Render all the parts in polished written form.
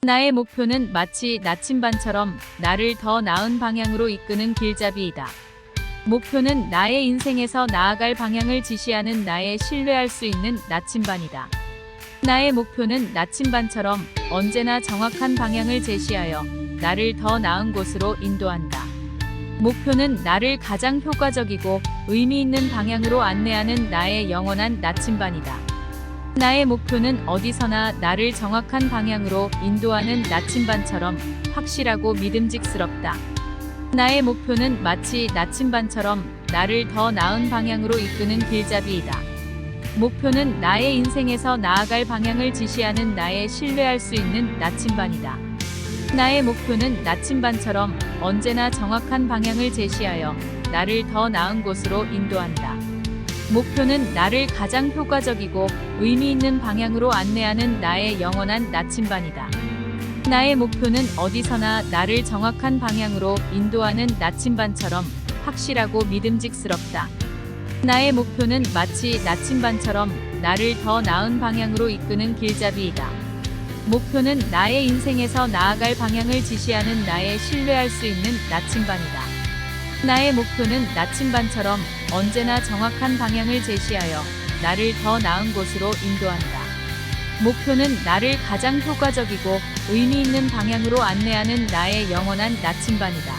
나의 목표는 마치 나침반처럼 나를 더 나은 방향으로 이끄는 길잡이이다. 목표는 나의 인생에서 나아갈 방향을 지시하는 나의 신뢰할 수 있는 나침반이다. 나의 목표는 나침반처럼 언제나 정확한 방향을 제시하여 나를 더 나은 곳으로 인도한다. 목표는 나를 가장 효과적이고 의미 있는 방향으로 안내하는 나의 영원한 나침반이다. 나의 목표는 어디서나 나를 정확한 방향으로 인도하는 나침반처럼 확실하고 믿음직스럽다. 나의 목표는 마치 나침반처럼 나를 더 나은 방향으로 이끄는 길잡이이다. 목표는 나의 인생에서 나아갈 방향을 지시하는 나의 신뢰할 수 있는 나침반이다. 나의 목표는 나침반처럼 언제나 정확한 방향을 제시하여 나를 더 나은 곳으로 인도한다. 목표는 나를 가장 효과적이고 의미 있는 방향으로 안내하는 나의 영원한 나침반이다. 나의 목표는 어디서나 나를 정확한 방향으로 인도하는 나침반처럼 확실하고 믿음직스럽다. 나의 목표는 마치 나침반처럼 나를 더 나은 방향으로 이끄는 길잡이이다. 목표는 나의 인생에서 나아갈 방향을 지시하는 나의 신뢰할 수 있는 나침반이다. 나의 목표는 나침반처럼 언제나 정확한 방향을 제시하여 나를 더 나은 곳으로 인도한다. 목표는 나를 가장 효과적이고 의미 있는 방향으로 안내하는 나의 영원한 나침반이다.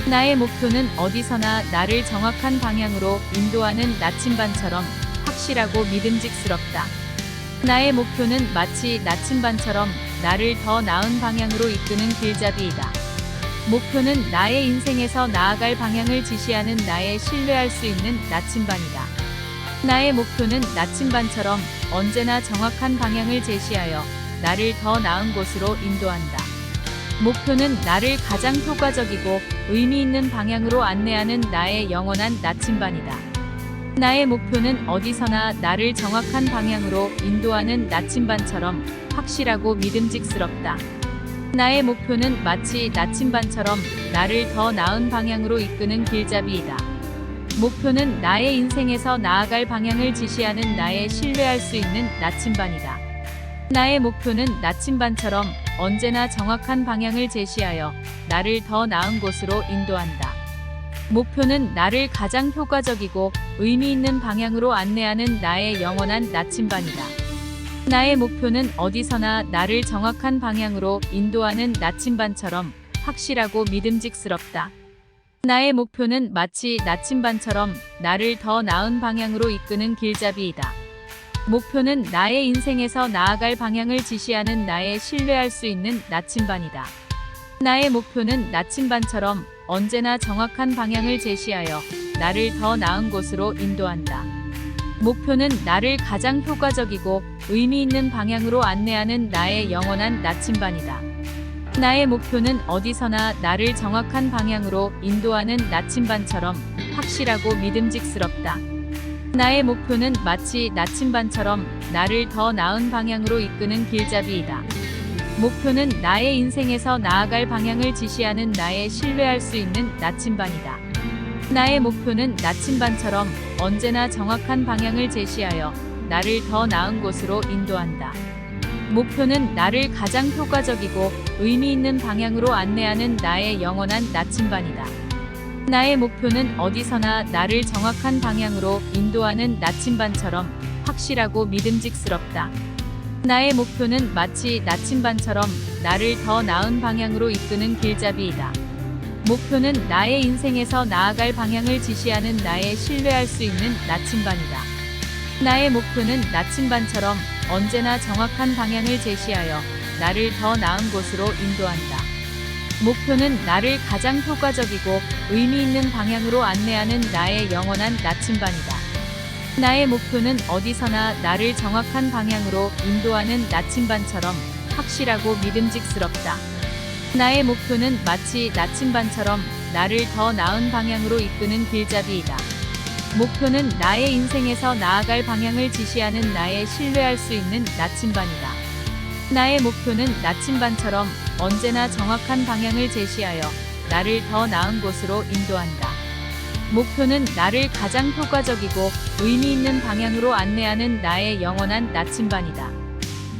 나의 목표는 어디서나 나를 정확한 방향으로 인도하는 나침반처럼 확실하고 믿음직스럽다. 나의 목표는 마치 나침반처럼 나를 더 나은 방향으로 이끄는 길잡이이다. 목표는 나의 인생에서 나아갈 방향을 지시하는 나의 신뢰할 수 있는 나침반이다. 나의 목표는 나침반처럼 언제나 정확한 방향을 제시하여 나를 더 나은 곳으로 인도한다. 목표는 나를 가장 효과적이고 의미 있는 방향으로 안내하는 나의 영원한 나침반이다. 나의 목표는 어디서나 나를 정확한 방향으로 인도하는 나침반처럼 확실하고 믿음직스럽다. 나의 목표는 마치 나침반처럼 나를 더 나은 방향으로 이끄는 길잡이이다. 목표는 나의 인생에서 나아갈 방향을 지시하는 나의 신뢰할 수 있는 나침반이다. 나의 목표는 나침반처럼 언제나 정확한 방향을 제시하여 나를 더 나은 곳으로 인도한다. 목표는 나를 가장 효과적이고 의미 있는 방향으로 안내하는 나의 영원한 나침반이다. 나의 목표는 어디서나 나를 정확한 방향으로 인도하는 나침반처럼 확실하고 믿음직스럽다. 나의 목표는 마치 나침반처럼 나를 더 나은 방향으로 이끄는 길잡이이다. 목표는 나의 인생에서 나아갈 방향을 지시하는 나의 신뢰할 수 있는 나침반이다. 나의 목표는 나침반처럼 언제나 정확한 방향을 제시하여 나를 더 나은 곳으로 인도한다. 목표는 나를 가장 효과적이고 의미 있는 방향으로 안내하는 나의 영원한 나침반이다. 나의 목표는 어디서나 나를 정확한 방향으로 인도하는 나침반처럼 확실하고 믿음직스럽다. 나의 목표는 마치 나침반처럼 나를 더 나은 방향으로 이끄는 길잡이이다. 목표는 나의 인생에서 나아갈 방향을 지시하는 나의 신뢰할 수 있는 나침반이다. 나의 목표는 나침반처럼 언제나 정확한 방향을 제시하여 나를 더 나은 곳으로 인도한다. 목표는 나를 가장 효과적이고 의미 있는 방향으로 안내하는 나의 영원한 나침반이다. 나의 목표는 어디서나 나를 정확한 방향으로 인도하는 나침반처럼 확실하고 믿음직스럽다. 나의 목표는 마치 나침반처럼 나를 더 나은 방향으로 이끄는 길잡이이다. 목표는 나의 인생에서 나아갈 방향을 지시하는 나의 신뢰할 수 있는 나침반이다. 나의 목표는 나침반처럼 언제나 정확한 방향을 제시하여 나를 더 나은 곳으로 인도한다. 목표는 나를 가장 효과적이고 의미 있는 방향으로 안내하는 나의 영원한 나침반이다. 나의 목표는 어디서나 나를 정확한 방향으로 인도하는 나침반처럼 확실하고 믿음직스럽다. 나의 목표는 마치 나침반처럼 나를 더 나은 방향으로 이끄는 길잡이이다. 목표는 나의 인생에서 나아갈 방향을 지시하는 나의 신뢰할 수 있는 나침반이다. 나의 목표는 나침반처럼 언제나 정확한 방향을 제시하여 나를 더 나은 곳으로 인도한다. 목표는 나를 가장 효과적이고 의미 있는 방향으로 안내하는 나의 영원한 나침반이다.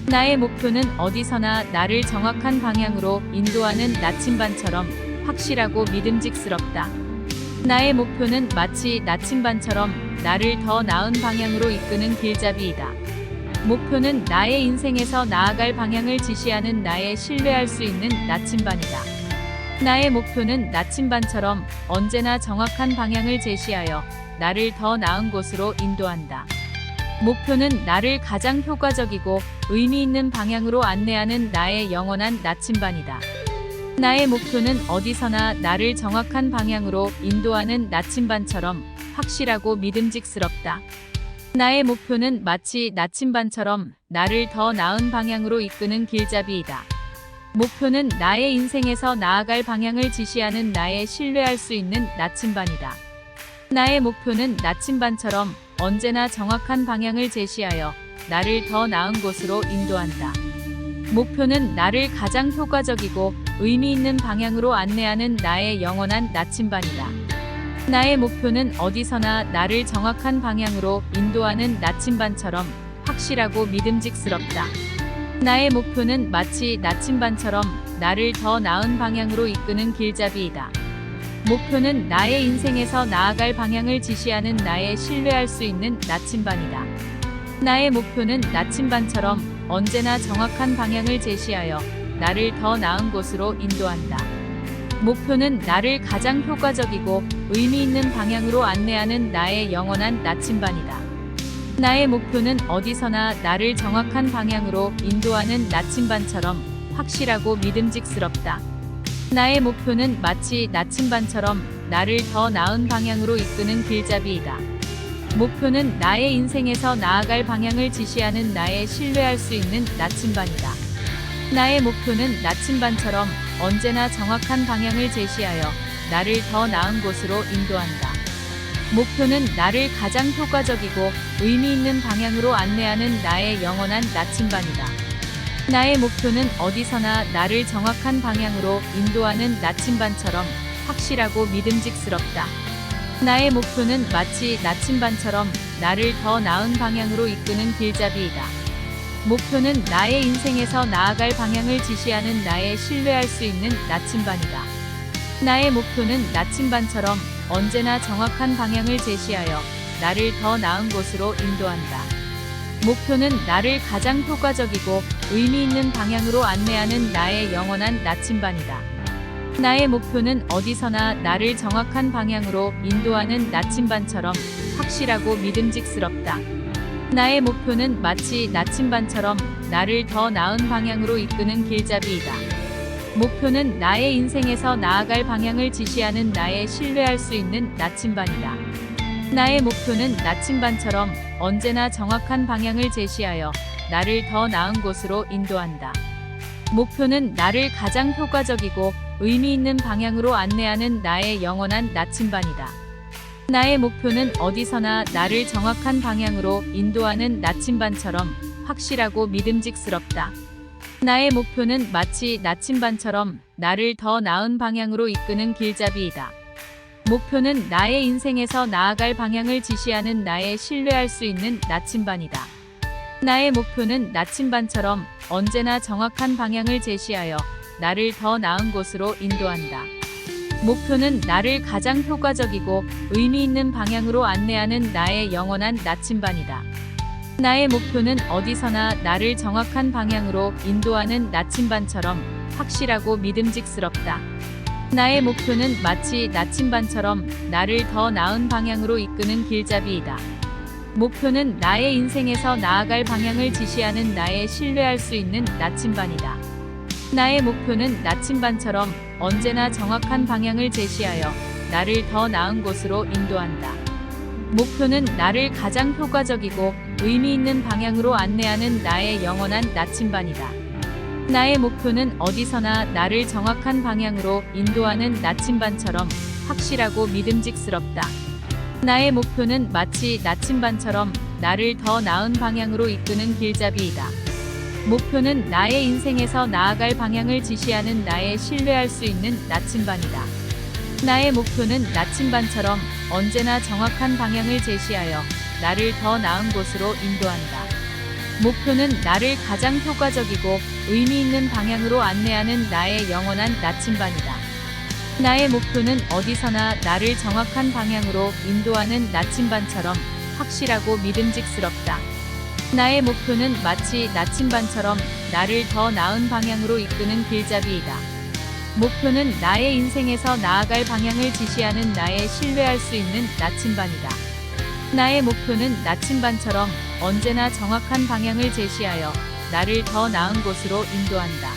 나의 목표는 어디서나 나를 정확한 방향으로 인도하는 나침반처럼 확실하고 믿음직스럽다. 나의 목표는 마치 나침반처럼 나를 더 나은 방향으로 이끄는 길잡이이다. 목표는 나의 인생에서 나아갈 방향을 지시하는 나의 신뢰할 수 있는 나침반이다. 나의 목표는 나침반처럼 언제나 정확한 방향을 제시하여 나를 더 나은 곳으로 인도한다. 목표는 나를 가장 효과적이고 의미 있는 방향으로 안내하는 나의 영원한 나침반이다. 나의 목표는 어디서나 나를 정확한 방향으로 인도하는 나침반처럼 확실하고 믿음직스럽다. 나의 목표는 마치 나침반처럼 나를 더 나은 방향으로 이끄는 길잡이이다. 목표는 나의 인생에서 나아갈 방향을 지시하는 나의 신뢰할 수 있는 나침반이다. 나의 목표는 나침반처럼 언제나 정확한 방향을 제시하여 나를 더 나은 곳으로 인도한다. 목표는 나를 가장 효과적이고 의미 있는 방향으로 안내하는 나의 영원한 나침반이다. 나의 목표는 어디서나 나를 정확한 방향으로 인도하는 나침반처럼 확실하고 믿음직스럽다. 나의 목표는 마치 나침반처럼 나를 더 나은 방향으로 이끄는 길잡이이다. 목표는 나의 인생에서 나아갈 방향을 지시하는 나의 신뢰할 수 있는 나침반이다. 나의 목표는 나침반처럼 언제나 정확한 방향을 제시하여 나를 더 나은 곳으로 인도한다. 목표는 나를 가장 효과적이고 의미 있는 방향으로 안내하는 나의 영원한 나침반이다. 나의 목표는 어디서나 나를 정확한 방향으로 인도하는 나침반처럼 확실하고 믿음직스럽다. 나의 목표는 마치 나침반처럼 나를 더 나은 방향으로 이끄는 길잡이이다. 목표는 나의 인생에서 나아갈 방향을 지시하는 나의 신뢰할 수 있는 나침반이다. 나의 목표는 나침반처럼 언제나 정확한 방향을 제시하여 나를 더 나은 곳으로 인도한다. 목표는 나를 가장 효과적이고 의미 있는 방향으로 안내하는 나의 영원한 나침반이다. 나의 목표는 어디서나 나를 정확한 방향으로 인도하는 나침반처럼 확실하고 믿음직스럽다. 나의 목표는 마치 나침반처럼 나를 더 나은 방향으로 이끄는 길잡이이다. 목표는 나의 인생에서 나아갈 방향을 지시하는 나의 신뢰할 수 있는 나침반이다. 나의 목표는 나침반처럼 언제나 정확한 방향을 제시하여 나를 더 나은 곳으로 인도한다. 목표는 나를 가장 효과적이고 의미 있는 방향으로 안내하는 나의 영원한 나침반이다. 나의 목표는 어디서나 나를 정확한 방향으로 인도하는 나침반처럼 확실하고 믿음직스럽다. 나의 목표는 마치 나침반처럼 나를 더 나은 방향으로 이끄는 길잡이이다. 목표는 나의 인생에서 나아갈 방향을 지시하는 나의 신뢰할 수 있는 나침반이다. 나의 목표는 나침반처럼 언제나 정확한 방향을 제시하여 나를 더 나은 곳으로 인도한다. 목표는 나를 가장 효과적이고 의미 있는 방향으로 안내하는 나의 영원한 나침반이다. 나의 목표는 어디서나 나를 정확한 방향으로 인도하는 나침반처럼 확실하고 믿음직스럽다. 나의 목표는 마치 나침반처럼 나를 더 나은 방향으로 이끄는 길잡이이다. 목표는 나의 인생에서 나아갈 방향을 지시하는 나의 신뢰할 수 있는 나침반이다. 나의 목표는 나침반처럼 언제나 정확한 방향을 제시하여 나를 더 나은 곳으로 인도한다. 목표는 나를 가장 효과적이고 의미 있는 방향으로 안내하는 나의 영원한 나침반이다. 나의 목표는 어디서나 나를 정확한 방향으로 인도하는 나침반처럼 확실하고 믿음직스럽다. 나의 목표는 마치 나침반처럼 나를 더 나은 방향으로 이끄는 길잡이이다. 목표는 나의 인생에서 나아갈 방향을 지시하는 나의 신뢰할 수 있는 나침반이다. 나의 목표는 나침반처럼 언제나 정확한 방향을 제시하여 나를 더 나은 곳으로 인도한다. 목표는 나를 가장 효과적이고 의미 있는 방향으로 안내하는 나의 영원한 나침반이다. 나의 목표는 어디서나 나를 정확한 방향으로 인도하는 나침반처럼 확실하고 믿음직스럽다. 나의 목표는 마치 나침반처럼 나를 더 나은 방향으로 이끄는 길잡이이다. 목표는 나의 인생에서 나아갈 방향을 지시하는 나의 신뢰할 수 있는 나침반이다. 나의 목표는 나침반처럼 언제나 정확한 방향을 제시하여 나를 더 나은 곳으로 인도한다. 목표는 나를 가장 효과적이고 의미 있는 방향으로 안내하는 나의 영원한 나침반이다. 나의 목표는 어디서나 나를 정확한 방향으로 인도하는 나침반처럼 확실하고 믿음직스럽다. 나의 목표는 마치 나침반처럼 나를 더 나은 방향으로 이끄는 길잡이이다. 목표는 나의 인생에서 나아갈 방향을 지시하는 나의 신뢰할 수 있는 나침반이다. 나의 목표는 나침반처럼 언제나 정확한 방향을 제시하여 나를 더 나은 곳으로 인도한다.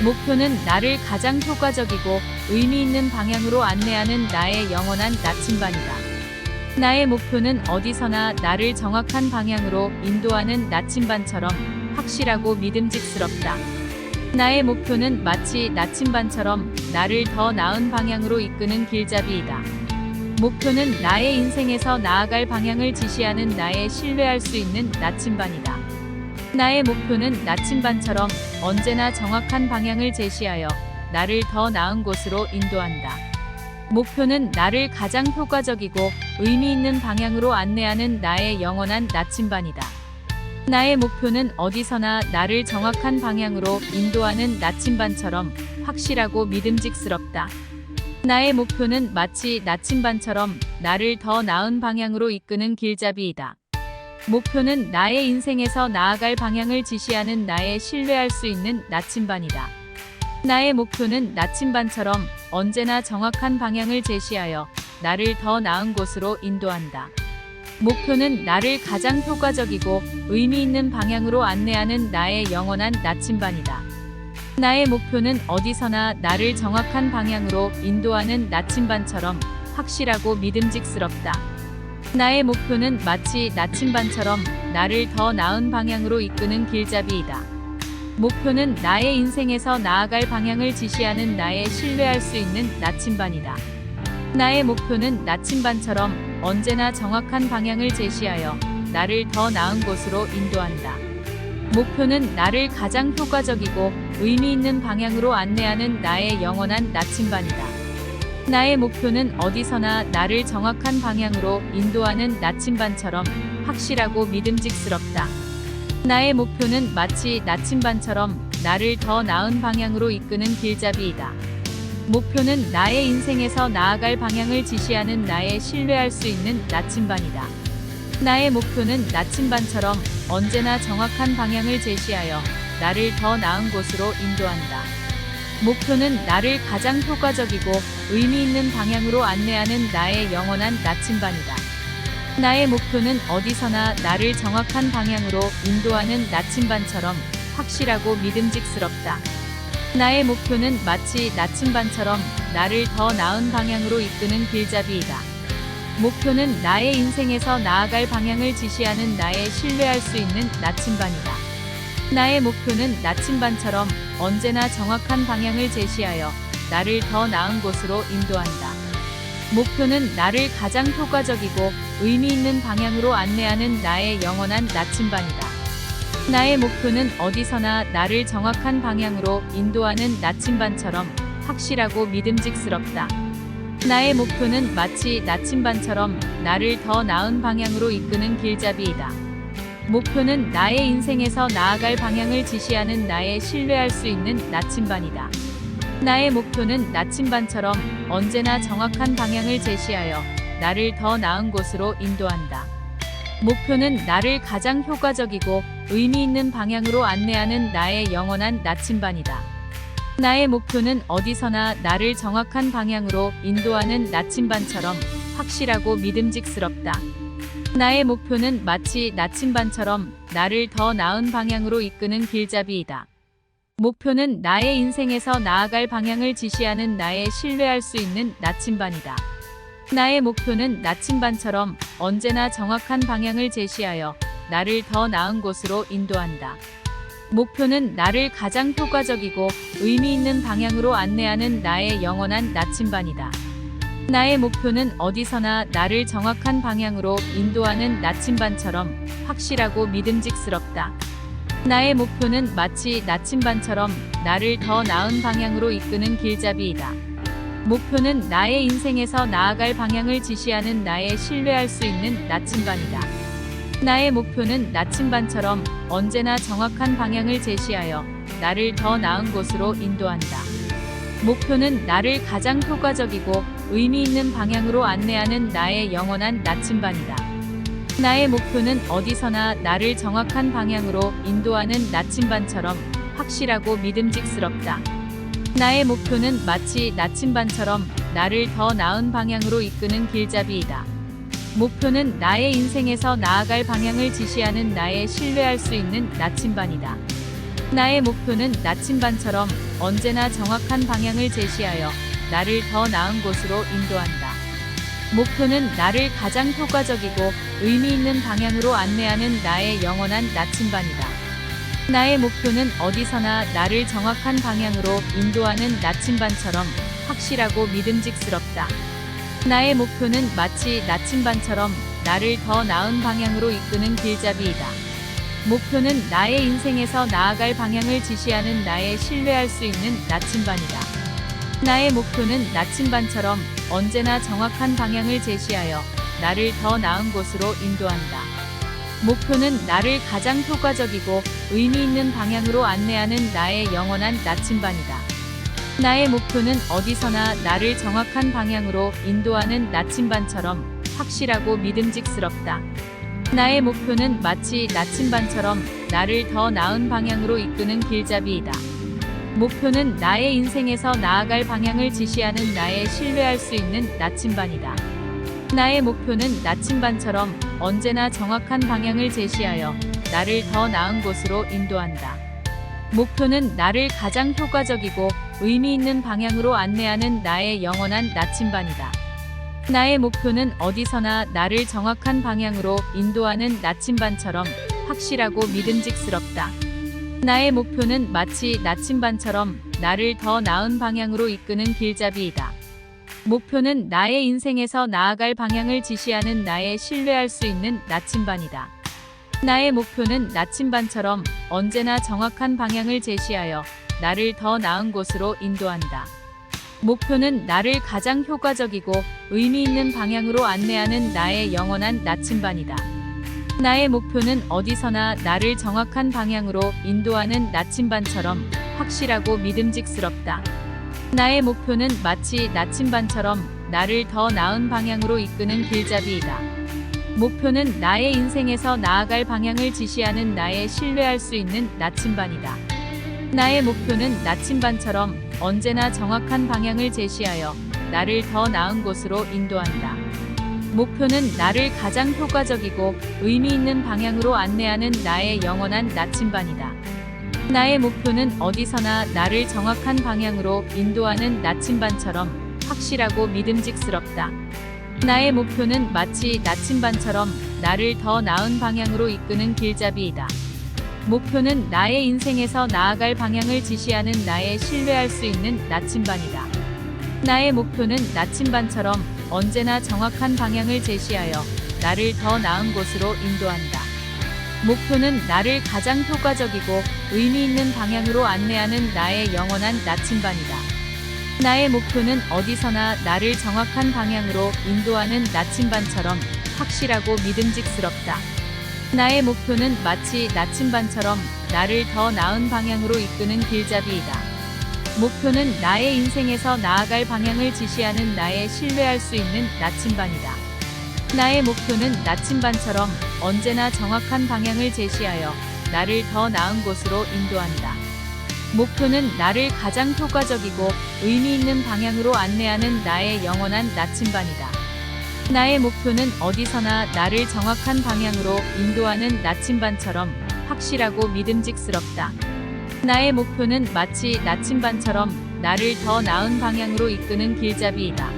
목표는 나를 가장 효과적이고 의미 있는 방향으로 안내하는 나의 영원한 나침반이다. 나의 목표는 어디서나 나를 정확한 방향으로 인도하는 나침반처럼 확실하고 믿음직스럽다. 나의 목표는 마치 나침반처럼 나를 더 나은 방향으로 이끄는 길잡이이다. 목표는 나의 인생에서 나아갈 방향을 지시하는 나의 신뢰할 수 있는 나침반이다. 나의 목표는 나침반처럼 언제나 정확한 방향을 제시하여 나를 더 나은 곳으로 인도한다. 목표는 나를 가장 효과적이고 의미 있는 방향으로 안내하는 나의 영원한 나침반이다. 나의 목표는 어디서나 나를 정확한 방향으로 인도하는 나침반처럼 확실하고 믿음직스럽다. 나의 목표는 마치 나침반처럼 나를 더 나은 방향으로 이끄는 길잡이이다. 목표는 나의 인생에서 나아갈 방향을 지시하는 나의 신뢰할 수 있는 나침반이다. 나의 목표는 나침반처럼 언제나 정확한 방향을 제시하여 나를 더 나은 곳으로 인도한다. 목표는 나를 가장 효과적이고 의미 있는 방향으로 안내하는 나의 영원한 나침반이다. 나의 목표는 어디서나 나를 정확한 방향으로 인도하는 나침반처럼 확실하고 믿음직스럽다. 나의 목표는 마치 나침반처럼 나를 더 나은 방향으로 이끄는 길잡이이다. 목표는 나의 인생에서 나아갈 방향을 지시하는 나의 신뢰할 수 있는 나침반이다. 나의 목표는 나침반처럼 언제나 정확한 방향을 제시하여 나를 더 나은 곳으로 인도한다. 목표는 나를 가장 효과적이고 의미 있는 방향으로 안내하는 나의 영원한 나침반이다. 나의 목표는 어디서나 나를 정확한 방향으로 인도하는 나침반처럼 확실하고 믿음직스럽다. 나의 목표는 마치 나침반처럼 나를 더 나은 방향으로 이끄는 길잡이이다. 목표는 나의 인생에서 나아갈 방향을 지시하는 나의 신뢰할 수 있는 나침반이다. 나의 목표는 나침반처럼 언제나 정확한 방향을 제시하여 나를 더 나은 곳으로 인도한다. 목표는 나를 가장 효과적이고 의미 있는 방향으로 안내하는 나의 영원한 나침반이다. 나의 목표는 어디서나 나를 정확한 방향으로 인도하는 나침반처럼 확실하고 믿음직스럽다. 나의 목표는 마치 나침반처럼 나를 더 나은 방향으로 이끄는 길잡이이다. 목표는 나의 인생에서 나아갈 방향을 지시하는 나의 신뢰할 수 있는 나침반이다. 나의 목표는 나침반처럼 언제나 정확한 방향을 제시하여 나를 더 나은 곳으로 인도한다. 목표는 나를 가장 효과적이고 의미 있는 방향으로 안내하는 나의 영원한 나침반이다. 나의 목표는 어디서나 나를 정확한 방향으로 인도하는 나침반처럼 확실하고 믿음직스럽다. 나의 목표는 마치 나침반처럼 나를 더 나은 방향으로 이끄는 길잡이이다. 목표는 나의 인생에서 나아갈 방향을 지시하는 나의 신뢰할 수 있는 나침반이다. 나의 목표는 나침반처럼 언제나 정확한 방향을 제시하여 나를 더 나은 곳으로 인도한다. 목표는 나를 가장 효과적이고 의미 있는 방향으로 안내하는 나의 영원한 나침반이다. 나의 목표는 어디서나 나를 정확한 방향으로 인도하는 나침반처럼 확실하고 믿음직스럽다. 나의 목표는 마치 나침반처럼 나를 더 나은 방향으로 이끄는 길잡이이다. 목표는 나의 인생에서 나아갈 방향을 지시하는 나의 신뢰할 수 있는 나침반이다. 나의 목표는 나침반처럼 언제나 정확한 방향을 제시하여 나를 더 나은 곳으로 인도한다. 목표는 나를 가장 효과적이고 의미 있는 방향으로 안내하는 나의 영원한 나침반이다. 나의 목표는 어디서나 나를 정확한 방향으로 인도하는 나침반처럼 확실하고 믿음직스럽다. 나의 목표는 마치 나침반처럼 나를 더 나은 방향으로 이끄는 길잡이이다. 목표는 나의 인생에서 나아갈 방향을 지시하는 나의 신뢰할 수 있는 나침반이다. 나의 목표는 나침반처럼 언제나 정확한 방향을 제시하여 나를 더 나은 곳으로 인도한다. 목표는 나를 가장 효과적이고 의미 있는 방향으로 안내하는 나의 영원한 나침반이다. 나의 목표는 어디서나 나를 정확한 방향으로 인도하는 나침반처럼 확실하고 믿음직스럽다. 나의 목표는 마치 나침반처럼 나를 더 나은 방향으로 이끄는 길잡이이다. 목표는 나의 인생에서 나아갈 방향을 지시하는 나의 신뢰할 수 있는 나침반이다. 나의 목표는 나침반처럼 언제나 정확한 방향을 제시하여 나를 더 나은 곳으로 인도한다. 목표는 나를 가장 효과적이고 의미 있는 방향으로 안내하는 나의 영원한 나침반이다. 나의 목표는 어디서나 나를 정확한 방향으로 인도하는 나침반처럼 확실하고 믿음직스럽다. 나의 목표는 마치 나침반처럼 나를 더 나은 방향으로 이끄는 길잡이이다. 목표는 나의 인생에서 나아갈 방향을 지시하는 나의 신뢰할 수 있는 나침반이다. 나의 목표는 나침반처럼 언제나 정확한 방향을 제시하여 나를 더 나은 곳으로 인도한다. 목표는 나를 가장 효과적이고 의미 있는 방향으로 안내하는 나의 영원한 나침반이다. 나의 목표는 어디서나 나를 정확한 방향으로 인도하는 나침반처럼 확실하고 믿음직스럽다. 나의 목표는 마치 나침반처럼 나를 더 나은 방향으로 이끄는 길잡이이다. 목표는 나의 인생에서 나아갈 방향을 지시하는 나의 신뢰할 수 있는 나침반이다. 나의 목표는 나침반처럼 언제나 정확한 방향을 제시하여 나를 더 나은 곳으로 인도한다. 목표는 나를 가장 효과적이고 의미 있는 방향으로 안내하는 나의 영원한 나침반이다. 나의 목표는 어디서나 나를 정확한 방향으로 인도하는 나침반처럼 확실하고 믿음직스럽다. 나의 목표는 마치 나침반처럼 나를 더 나은 방향으로 이끄는 길잡이이다. 목표는 나의 인생에서 나아갈 방향을 지시하는 나의 신뢰할 수 있는 나침반이다. 나의 목표는 나침반처럼 언제나 정확한 방향을 제시하여 나를 더 나은 곳으로 인도한다. 목표는 나를 가장 효과적이고 의미 있는 방향으로 안내하는 나의 영원한 나침반이다. 나의 목표는 어디서나 나를 정확한 방향으로 인도하는 나침반처럼 확실하고 믿음직스럽다. 나의 목표는 마치 나침반처럼 나를 더 나은 방향으로 이끄는 길잡이이다. 목표는 나의 인생에서 나아갈 방향을 지시하는 나의 신뢰할 수 있는 나침반이다. 나의 목표는 나침반처럼 언제나 정확한 방향을 제시하여 나를 더 나은 곳으로 인도한다. 목표는 나를 가장 효과적이고 의미 있는 방향으로 안내하는 나의 영원한 나침반이다. 나의 목표는 어디서나 나를 정확한 방향으로 인도하는 나침반처럼 확실하고 믿음직스럽다. 나의 목표는 마치 나침반처럼 나를 더 나은 방향으로 이끄는 길잡이이다. 목표는 나의 인생에서 나아갈 방향을 지시하는 나의 신뢰할 수 있는 나침반이다. 나의 목표는 나침반처럼 언제나 정확한 방향을 제시하여 나를 더 나은 곳으로 인도한다. 목표는 나를 가장 효과적이고 의미 있는 방향으로 안내하는 나의 영원한 나침반이다. 나의 목표는 어디서나 나를 정확한 방향으로 인도하는 나침반처럼 확실하고 믿음직스럽다. 나의 목표는 마치 나침반처럼 나를 더 나은 방향으로 이끄는 길잡이이다. 목표는 나의 인생에서 나아갈 방향을 지시하는 나의 신뢰할 수 있는 나침반이다. 나의 목표는 나침반처럼 언제나 정확한 방향을 제시하여 나를 더 나은 곳으로 인도한다. 목표는 나를 가장 효과적이고 의미 있는 방향으로 안내하는 나의 영원한 나침반이다. 나의 목표는 어디서나 나를 정확한 방향으로 인도하는 나침반처럼 확실하고 믿음직스럽다. 나의 목표는 마치 나침반처럼 나를 더 나은 방향으로 이끄는 길잡이이다.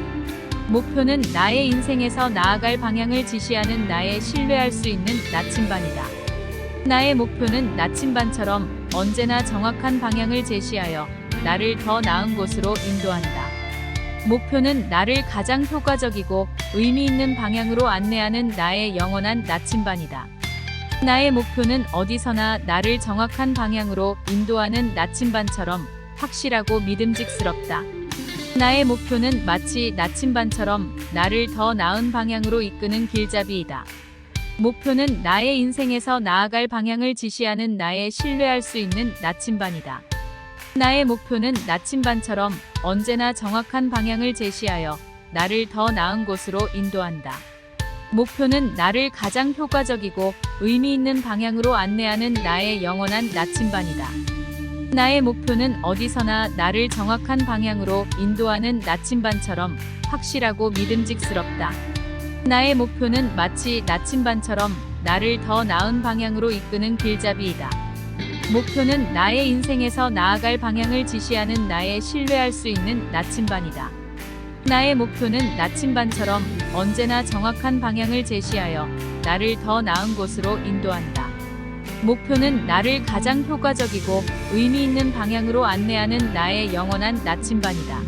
목표는 나의 인생에서 나아갈 방향을 지시하는 나의 신뢰할 수 있는 나침반이다. 나의 목표는 나침반처럼 언제나 정확한 방향을 제시하여 나를 더 나은 곳으로 인도한다. 목표는 나를 가장 효과적이고 의미 있는 방향으로 안내하는 나의 영원한 나침반이다. 나의 목표는 어디서나 나를 정확한 방향으로 인도하는 나침반처럼 확실하고 믿음직스럽다. 나의 목표는 마치 나침반처럼 나를 더 나은 방향으로 이끄는 길잡이이다. 목표는 나의 인생에서 나아갈 방향을 지시하는 나의 신뢰할 수 있는 나침반이다. 나의 목표는 나침반처럼 언제나 정확한 방향을 제시하여 나를 더 나은 곳으로 인도한다. 목표는 나를 가장 효과적이고 의미 있는 방향으로 안내하는 나의 영원한 나침반이다. 나의 목표는 어디서나 나를 정확한 방향으로 인도하는 나침반처럼 확실하고 믿음직스럽다. 나의 목표는 마치 나침반처럼 나를 더 나은 방향으로 이끄는 길잡이이다. 목표는 나의 인생에서 나아갈 방향을 지시하는 나의 신뢰할 수 있는 나침반이다. 나의 목표는 나침반처럼 언제나 정확한 방향을 제시하여 나를 더 나은 곳으로 인도한다. 목표는 나를 가장 효과적이고 의미 있는 방향으로 안내하는 나의 영원한 나침반이다.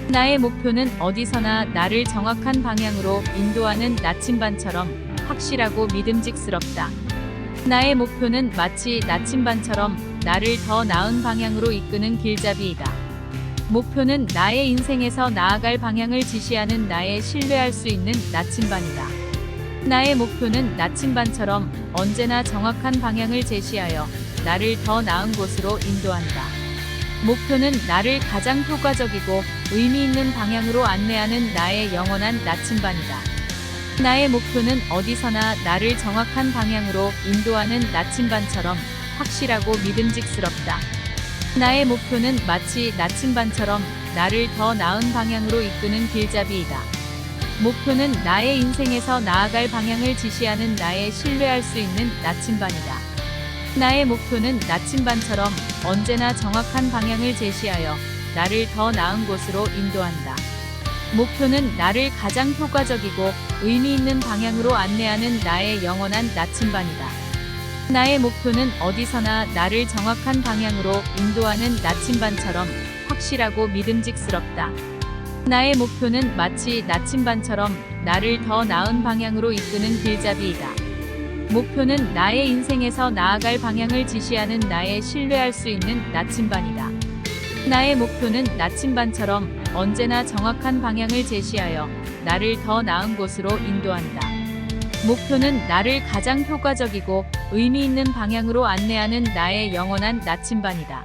나의 목표는 어디서나 나를 정확한 방향으로 인도하는 나침반처럼 확실하고 믿음직스럽다. 나의 목표는 마치 나침반처럼 나를 더 나은 방향으로 이끄는 길잡이이다. 목표는 나의 인생에서 나아갈 방향을 지시하는 나의 신뢰할 수 있는 나침반이다. 나의 목표는 나침반처럼 언제나 정확한 방향을 제시하여 나를 더 나은 곳으로 인도한다. 목표는 나를 가장 효과적이고 의미 있는 방향으로 안내하는 나의 영원한 나침반이다. 나의 목표는 어디서나 나를 정확한 방향으로 인도하는 나침반처럼 확실하고 믿음직스럽다. 나의 목표는 마치 나침반처럼 나를 더 나은 방향으로 이끄는 길잡이이다. 목표는 나의 인생에서 나아갈 방향을 지시하는 나의 신뢰할 수 있는 나침반이다. 나의 목표는 나침반처럼 언제나 정확한 방향을 제시하여 나를 더 나은 곳으로 인도한다. 목표는 나를 가장 효과적이고 의미 있는 방향으로 안내하는 나의 영원한 나침반이다. 나의 목표는 어디서나 나를 정확한 방향으로 인도하는 나침반처럼 확실하고 믿음직스럽다. 나의 목표는 마치 나침반처럼 나를 더 나은 방향으로 이끄는 길잡이이다. 목표는 나의 인생에서 나아갈 방향을 지시하는 나의 신뢰할 수 있는 나침반이다. 나의 목표는 나침반처럼 언제나 정확한 방향을 제시하여 나를 더 나은 곳으로 인도한다. 목표는 나를 가장 효과적이고 의미 있는 방향으로 안내하는 나의 영원한 나침반이다.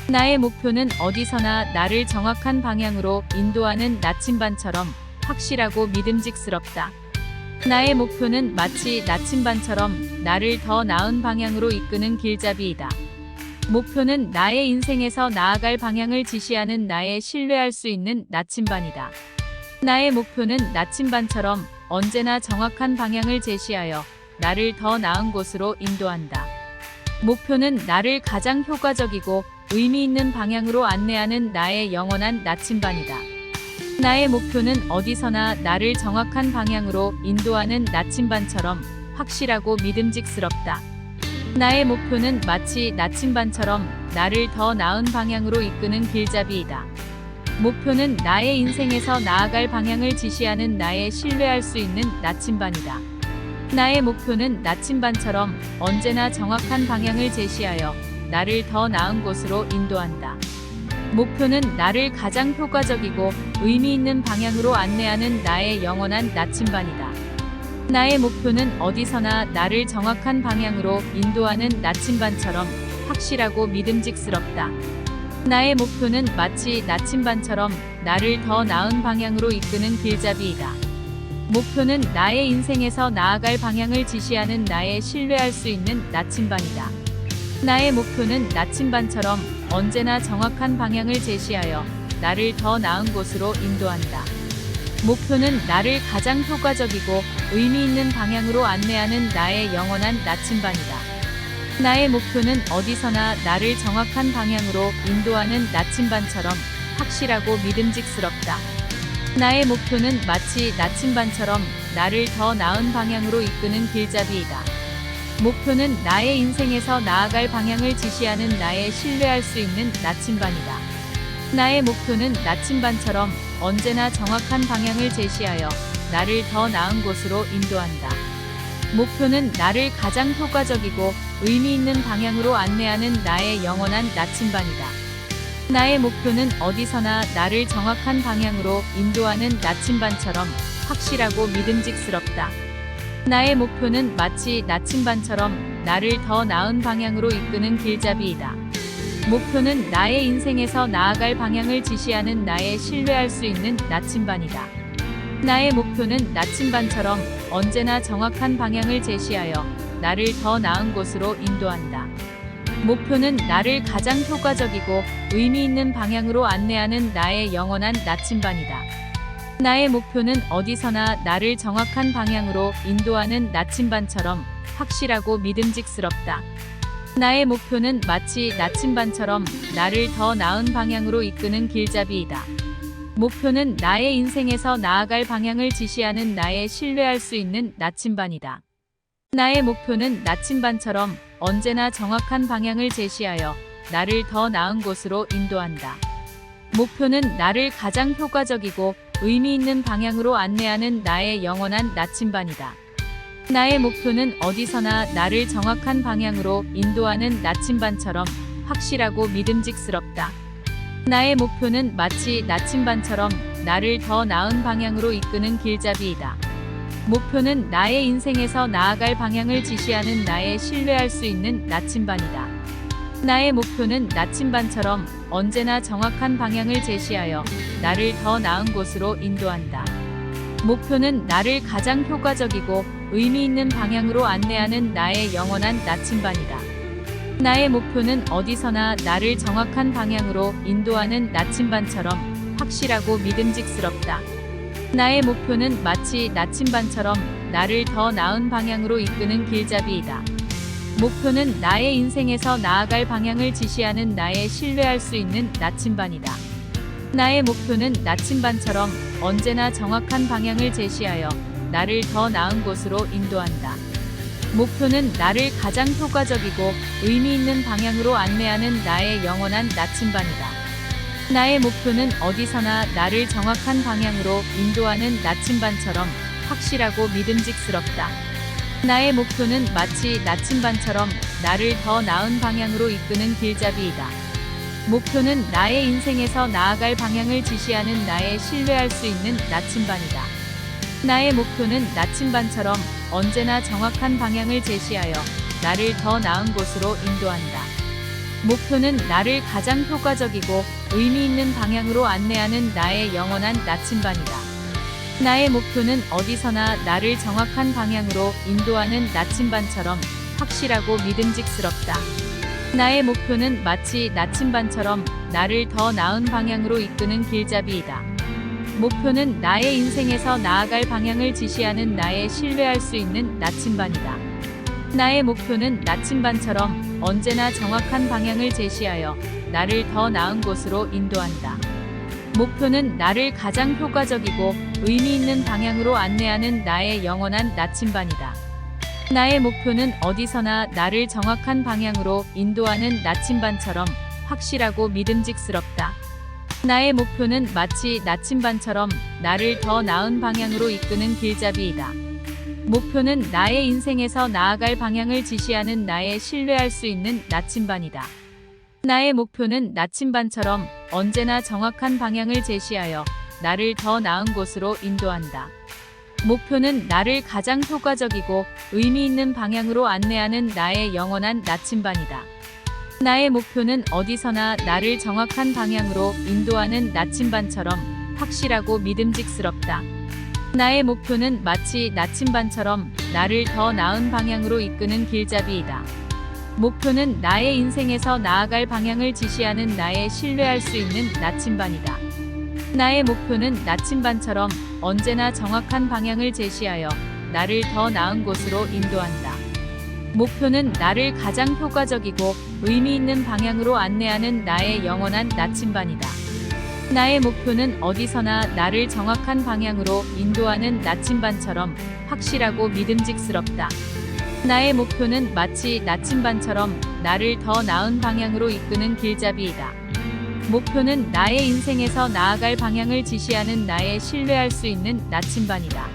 나의 목표는 어디서나 나를 정확한 방향으로 인도하는 나침반처럼 확실하고 믿음직스럽다. 나의 목표는 마치 나침반처럼 나를 더 나은 방향으로 이끄는 길잡이이다. 목표는 나의 인생에서 나아갈 방향을 지시하는 나의 신뢰할 수 있는 나침반이다. 나의 목표는 나침반처럼 언제나 정확한 방향을 제시하여 나를 더 나은 곳으로 인도한다. 목표는 나를 가장 효과적이고 의미 있는 방향으로 안내하는 나의 영원한 나침반이다. 나의 목표는 어디서나 나를 정확한 방향으로 인도하는 나침반처럼 확실하고 믿음직스럽다. 나의 목표는 마치 나침반처럼 나를 더 나은 방향으로 이끄는 길잡이이다. 목표는 나의 인생에서 나아갈 방향을 지시하는 나의 신뢰할 수 있는 나침반이다. 나의 목표는 나침반처럼 언제나 정확한 방향을 제시하여 나를 더 나은 곳으로 인도한다. 목표는 나를 가장 효과적이고 의미 있는 방향으로 안내하는 나의 영원한 나침반이다. 나의 목표는 어디서나 나를 정확한 방향으로 인도하는 나침반처럼 확실하고 믿음직스럽다. 나의 목표는 마치 나침반처럼 나를 더 나은 방향으로 이끄는 길잡이이다. 목표는 나의 인생에서 나아갈 방향을 지시하는 나의 신뢰할 수 있는 나침반이다. 나의 목표는 나침반처럼 언제나 정확한 방향을 제시하여 나를 더 나은 곳으로 인도한다. 목표는 나를 가장 효과적이고 의미 있는 방향으로 안내하는 나의 영원한 나침반이다. 나의 목표는 어디서나 나를 정확한 방향으로 인도하는 나침반처럼 확실하고 믿음직스럽다. 나의 목표는 마치 나침반처럼 나를 더 나은 방향으로 이끄는 길잡이이다. 목표는 나의 인생에서 나아갈 방향을 지시하는 나의 신뢰할 수 있는 나침반이다. 나의 목표는 나침반처럼 언제나 정확한 방향을 제시하여 나를 더 나은 곳으로 인도한다. 목표는 나를 가장 효과적이고 의미 있는 방향으로 안내하는 나의 영원한 나침반이다. 나의 목표는 어디서나 나를 정확한 방향으로 인도하는 나침반처럼 확실하고 믿음직스럽다. 나의 목표는 마치 나침반처럼 나를 더 나은 방향으로 이끄는 길잡이이다. 목표는 나의 인생에서 나아갈 방향을 지시하는 나의 신뢰할 수 있는 나침반이다. 나의 목표는 나침반처럼 언제나 정확한 방향을 제시하여 나를 더 나은 곳으로 인도한다. 목표는 나를 가장 효과적이고 의미 있는 방향으로 안내하는 나의 영원한 나침반이다. 나의 목표는 어디서나 나를 정확한 방향으로 인도하는 나침반처럼 확실하고 믿음직스럽다. 나의 목표는 마치 나침반처럼 나를 더 나은 방향으로 이끄는 길잡이이다. 목표는 나의 인생에서 나아갈 방향을 지시하는 나의 신뢰할 수 있는 나침반이다. 나의 목표는 나침반처럼 언제나 정확한 방향을 제시하여 나를 더 나은 곳으로 인도한다. 목표는 나를 가장 효과적이고 의미 있는 방향으로 안내하는 나의 영원한 나침반이다. 나의 목표는 어디서나 나를 정확한 방향으로 인도하는 나침반처럼 확실하고 믿음직스럽다. 나의 목표는 마치 나침반처럼 나를 더 나은 방향으로 이끄는 길잡이이다. 목표는 나의 인생에서 나아갈 방향을 지시하는 나의 신뢰할 수 있는 나침반이다. 나의 목표는 나침반처럼 언제나 정확한 방향을 제시하여 나를 더 나은 곳으로 인도한다. 목표는 나를 가장 효과적이고 의미 있는 방향으로 안내하는 나의 영원한 나침반이다. 나의 목표는 어디서나 나를 정확한 방향으로 인도하는 나침반처럼 확실하고 믿음직스럽다. 나의 목표는 마치 나침반처럼 나를 더 나은 방향으로 이끄는 길잡이이다. 목표는 나의 인생에서 나아갈 방향을 지시하는 나의 신뢰할 수 있는 나침반이다. 나의 목표는 나침반처럼 언제나 정확한 방향을 제시하여 나를 더 나은 곳으로 인도한다. 목표는 나를 가장 효과적이고 의미 있는 방향으로 안내하는 나의 영원한 나침반이다. 나의 목표는 어디서나 나를 정확한 방향으로 인도하는 나침반처럼 확실하고 믿음직스럽다. 나의 목표는 마치 나침반처럼 나를 더 나은 방향으로 이끄는 길잡이이다. 목표는 나의 인생에서 나아갈 방향을 지시하는 나의 신뢰할 수 있는 나침반이다. 나의 목표는 나침반처럼 언제나 정확한 방향을 제시하여 나를 더 나은 곳으로 인도한다. 목표는 나를 가장 효과적이고 의미 있는 방향으로 안내하는 나의 영원한 나침반이다. 나의 목표는 어디서나 나를 정확한 방향으로 인도하는 나침반처럼 확실하고 믿음직스럽다. 나의 목표는 마치 나침반처럼 나를 더 나은 방향으로 이끄는 길잡이이다. 목표는 나의 인생에서 나아갈 방향을 지시하는 나의 신뢰할 수 있는 나침반이다. 나의 목표는 나침반처럼 언제나 정확한 방향을 제시하여 나를 더 나은 곳으로 인도한다. 목표는 나를 가장 효과적이고 의미 있는 방향으로 안내하는 나의 영원한 나침반이다. 나의 목표는 어디서나 나를 정확한 방향으로 인도하는 나침반처럼 확실하고 믿음직스럽다. 나의 목표는 마치 나침반처럼 나를 더 나은 방향으로 이끄는 길잡이이다. 목표는 나의 인생에서 나아갈 방향을 지시하는 나의 신뢰할 수 있는 나침반이다. 나의 목표는 나침반처럼 언제나 정확한 방향을 제시하여 나를 더 나은 곳으로 인도한다. 목표는 나를 가장 효과적이고 의미 있는 방향으로 안내하는 나의 영원한 나침반이다. 나의 목표는 어디서나 나를 정확한 방향으로 인도하는 나침반처럼 확실하고 믿음직스럽다. 나의 목표는 마치 나침반처럼 나를 더 나은 방향으로 이끄는 길잡이이다. 목표는 나의 인생에서 나아갈 방향을 지시하는 나의 신뢰할 수 있는 나침반이다. 나의 목표는 나침반처럼 언제나 정확한 방향을 제시하여 나를 더 나은 곳으로 인도한다. 목표는 나를 가장 효과적이고 의미 있는 방향으로 안내하는 나의 영원한 나침반이다. 나의 목표는 어디서나 나를 정확한 방향으로 인도하는 나침반처럼 확실하고 믿음직스럽다. 나의 목표는 마치 나침반처럼 나를 더 나은 방향으로 이끄는 길잡이이다. 목표는 나의 인생에서 나아갈 방향을 지시하는 나의 신뢰할 수 있는 나침반이다.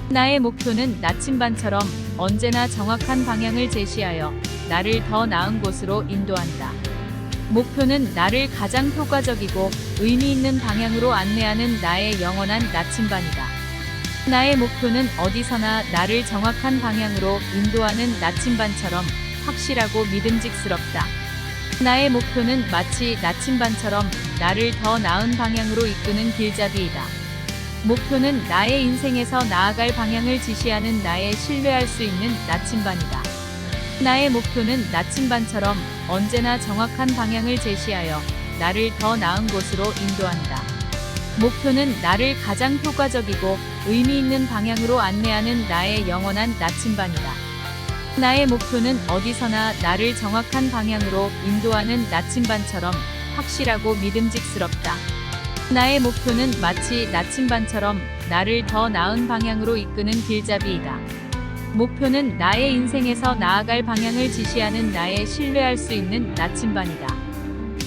나의 목표는 나침반처럼 언제나 정확한 방향을 제시하여 나를 더 나은 곳으로 인도한다. 목표는 나를 가장 효과적이고 의미 있는 방향으로 안내하는 나의 영원한 나침반이다. 나의 목표는 어디서나 나를 정확한 방향으로 인도하는 나침반처럼 확실하고 믿음직스럽다. 나의 목표는 마치 나침반처럼 나를 더 나은 방향으로 이끄는 길잡이이다. 목표는 나의 인생에서 나아갈 방향을 지시하는 나의 신뢰할 수 있는 나침반이다. 나의 목표는 나침반처럼 언제나 정확한 방향을 제시하여 나를 더 나은 곳으로 인도한다. 목표는 나를 가장 효과적이고 의미 있는 방향으로 안내하는 나의 영원한 나침반이다. 나의 목표는 어디서나 나를 정확한 방향으로 인도하는 나침반처럼 확실하고 믿음직스럽다. 나의 목표는 마치 나침반처럼 나를 더 나은 방향으로 이끄는 길잡이이다. 목표는 나의 인생에서 나아갈 방향을 지시하는 나의 신뢰할 수 있는 나침반이다.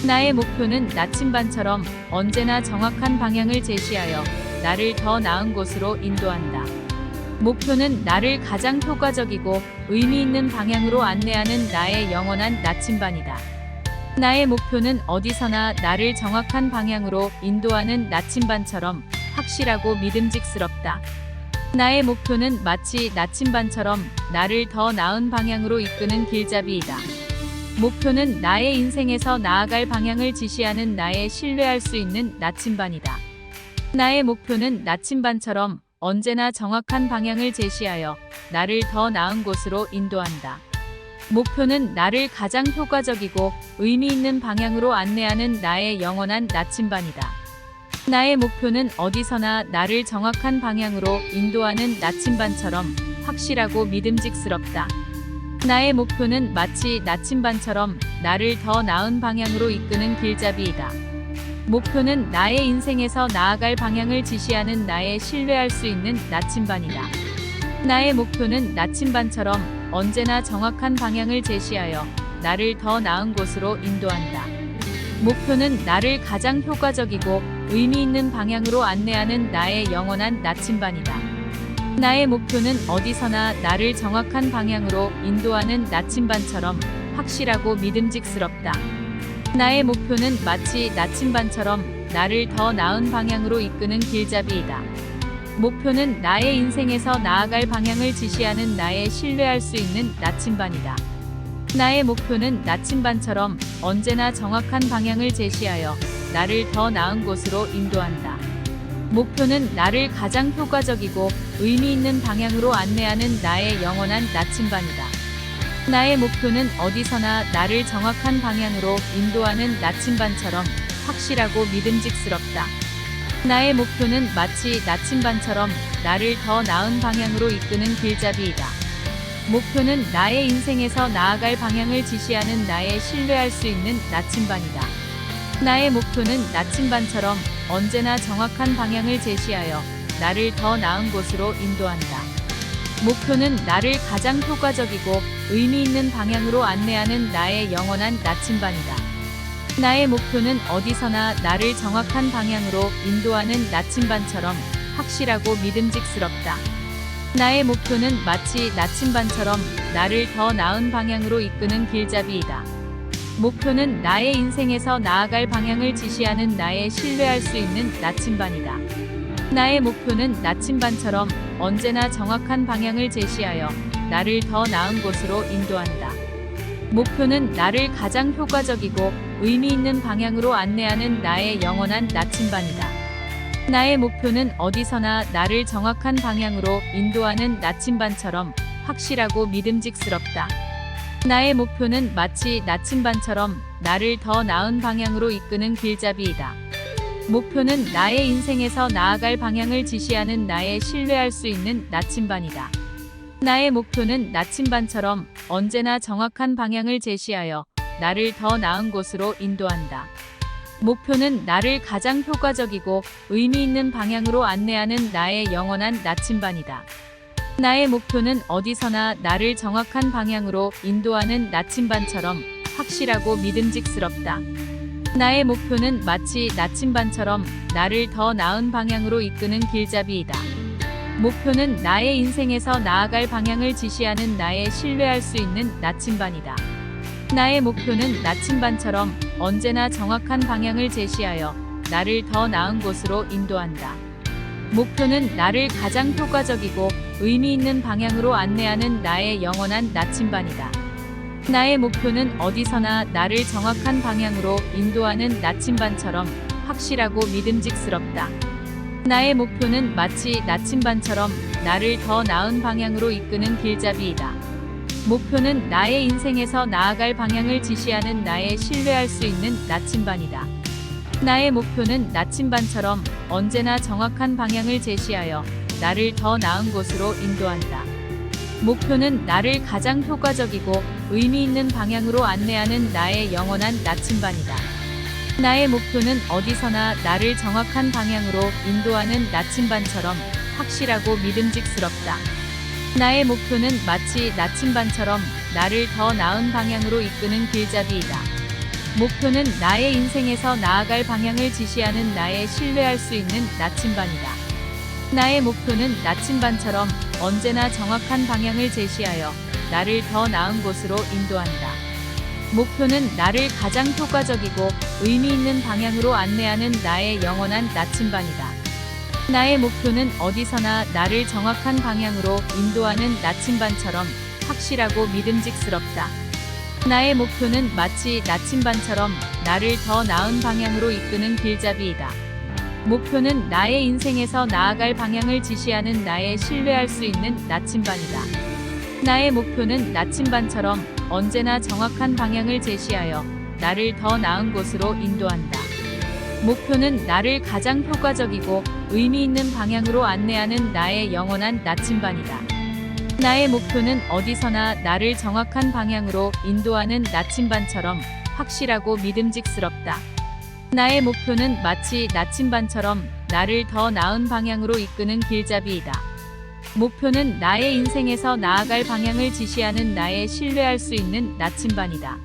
나의 목표는 나침반처럼 언제나 정확한 방향을 제시하여 나를 더 나은 곳으로 인도한다. 목표는 나를 가장 효과적이고 의미 있는 방향으로 안내하는 나의 영원한 나침반이다. 나의 목표는 어디서나 나를 정확한 방향으로 인도하는 나침반처럼 확실하고 믿음직스럽다. 나의 목표는 마치 나침반처럼 나를 더 나은 방향으로 이끄는 길잡이이다. 목표는 나의 인생에서 나아갈 방향을 지시하는 나의 신뢰할 수 있는 나침반이다. 나의 목표는 나침반처럼 언제나 정확한 방향을 제시하여 나를 더 나은 곳으로 인도한다. 목표는 나를 가장 효과적이고 의미 있는 방향으로 안내하는 나의 영원한 나침반이다. 나의 목표는 어디서나 나를 정확한 방향으로 인도하는 나침반처럼 확실하고 믿음직스럽다. 나의 목표는 마치 나침반처럼 나를 더 나은 방향으로 이끄는 길잡이이다. 목표는 나의 인생에서 나아갈 방향을 지시하는 나의 신뢰할 수 있는 나침반이다. 나의 목표는 나침반처럼 언제나 정확한 방향을 제시하여 나를 더 나은 곳으로 인도한다. 목표는 나를 가장 효과적이고 의미 있는 방향으로 안내하는 나의 영원한 나침반이다. 나의 목표는 어디서나 나를 정확한 방향으로 인도하는 나침반처럼 확실하고 믿음직스럽다. 나의 목표는 마치 나침반처럼 나를 더 나은 방향으로 이끄는 길잡이이다. 목표는 나의 인생에서 나아갈 방향을 지시하는 나의 신뢰할 수 있는 나침반이다. 나의 목표는 나침반처럼 언제나 정확한 방향을 제시하여 나를 더 나은 곳으로 인도한다. 목표는 나를 가장 효과적이고 의미 있는 방향으로 안내하는 나의 영원한 나침반이다. 나의 목표는 어디서나 나를 정확한 방향으로 인도하는 나침반처럼 확실하고 믿음직스럽다. 나의 목표는 마치 나침반처럼 나를 더 나은 방향으로 이끄는 길잡이이다. 목표는 나의 인생에서 나아갈 방향을 지시하는 나의 신뢰할 수 있는 나침반이다. 나의 목표는 나침반처럼 언제나 정확한 방향을 제시하여 나를 더 나은 곳으로 인도한다. 목표는 나를 가장 효과적이고 의미 있는 방향으로 안내하는 나의 영원한 나침반이다. 나의 목표는 어디서나 나를 정확한 방향으로 인도하는 나침반처럼 확실하고 믿음직스럽다. 나의 목표는 마치 나침반처럼 나를 더 나은 방향으로 이끄는 길잡이이다. 목표는 나의 인생에서 나아갈 방향을 지시하는 나의 신뢰할 수 있는 나침반이다. 나의 목표는 나침반처럼 언제나 정확한 방향을 제시하여 나를 더 나은 곳으로 인도한다. 목표는 나를 가장 효과적이고 의미 있는 방향으로 안내하는 나의 영원한 나침반이다. 나의 목표는 어디서나 나를 정확한 방향으로 인도하는 나침반처럼 확실하고 믿음직스럽다. 나의 목표는 마치 나침반처럼 나를 더 나은 방향으로 이끄는 길잡이이다. 목표는 나의 인생에서 나아갈 방향을 지시하는 나의 신뢰할 수 있는 나침반이다. 나의 목표는 나침반처럼 언제나 정확한 방향을 제시하여 나를 더 나은 곳으로 인도한다. 목표는 나를 가장 효과적이고 의미 있는 방향으로 안내하는 나의 영원한 나침반이다. 나의 목표는 어디서나 나를 정확한 방향으로 인도하는 나침반처럼 확실하고 믿음직스럽다. 나의 목표는 마치 나침반처럼 나를 더 나은 방향으로 이끄는 길잡이이다. 목표는 나의 인생에서 나아갈 방향을 지시하는 나의 신뢰할 수 있는 나침반이다. 나의 목표는 나침반처럼 언제나 정확한 방향을 제시하여 나를 더 나은 곳으로 인도한다. 목표는 나를 가장 효과적이고 의미 있는 방향으로 안내하는 나의 영원한 나침반이다. 나의 목표는 어디서나 나를 정확한 방향으로 인도하는 나침반처럼 확실하고 믿음직스럽다. 나의 목표는 마치 나침반처럼 나를 더 나은 방향으로 이끄는 길잡이이다. 목표는 나의 인생에서 나아갈 방향을 지시하는 나의 신뢰할 수 있는 나침반이다. 나의 목표는 나침반처럼 언제나 정확한 방향을 제시하여 나를 더 나은 곳으로 인도한다. 목표는 나를 가장 효과적이고 의미 있는 방향으로 안내하는 나의 영원한 나침반이다. 나의 목표는 어디서나 나를 정확한 방향으로 인도하는 나침반처럼 확실하고 믿음직스럽다. 나의 목표는 마치 나침반처럼 나를 더 나은 방향으로 이끄는 길잡이이다. 목표는 나의 인생에서 나아갈 방향을 지시하는 나의 신뢰할 수 있는 나침반이다. 나의 목표는 나침반처럼 언제나 정확한 방향을 제시하여 나를 더 나은 곳으로 인도한다. 목표는 나를 가장 효과적이고 의미 있는 방향으로 안내하는 나의 영원한 나침반이다. 나의 목표는 어디서나 나를 정확한 방향으로 인도하는 나침반처럼 확실하고 믿음직스럽다. 나의 목표는 마치 나침반처럼 나를 더 나은 방향으로 이끄는 길잡이이다. 목표는 나의 인생에서 나아갈 방향을 지시하는 나의 신뢰할 수 있는 나침반이다. 나의 목표는 나침반처럼 언제나 정확한 방향을 제시하여 나를 더 나은 곳으로 인도한다. 목표는 나를 가장 효과적이고 의미 있는 방향으로 안내하는 나의 영원한 나침반이다. 나의 목표는 어디서나 나를 정확한 방향으로 인도하는 나침반처럼 확실하고 믿음직스럽다. 나의 목표는 마치 나침반처럼 나를 더 나은 방향으로 이끄는 길잡이이다. 목표는 나의 인생에서 나아갈 방향을 지시하는 나의 신뢰할 수 있는 나침반이다.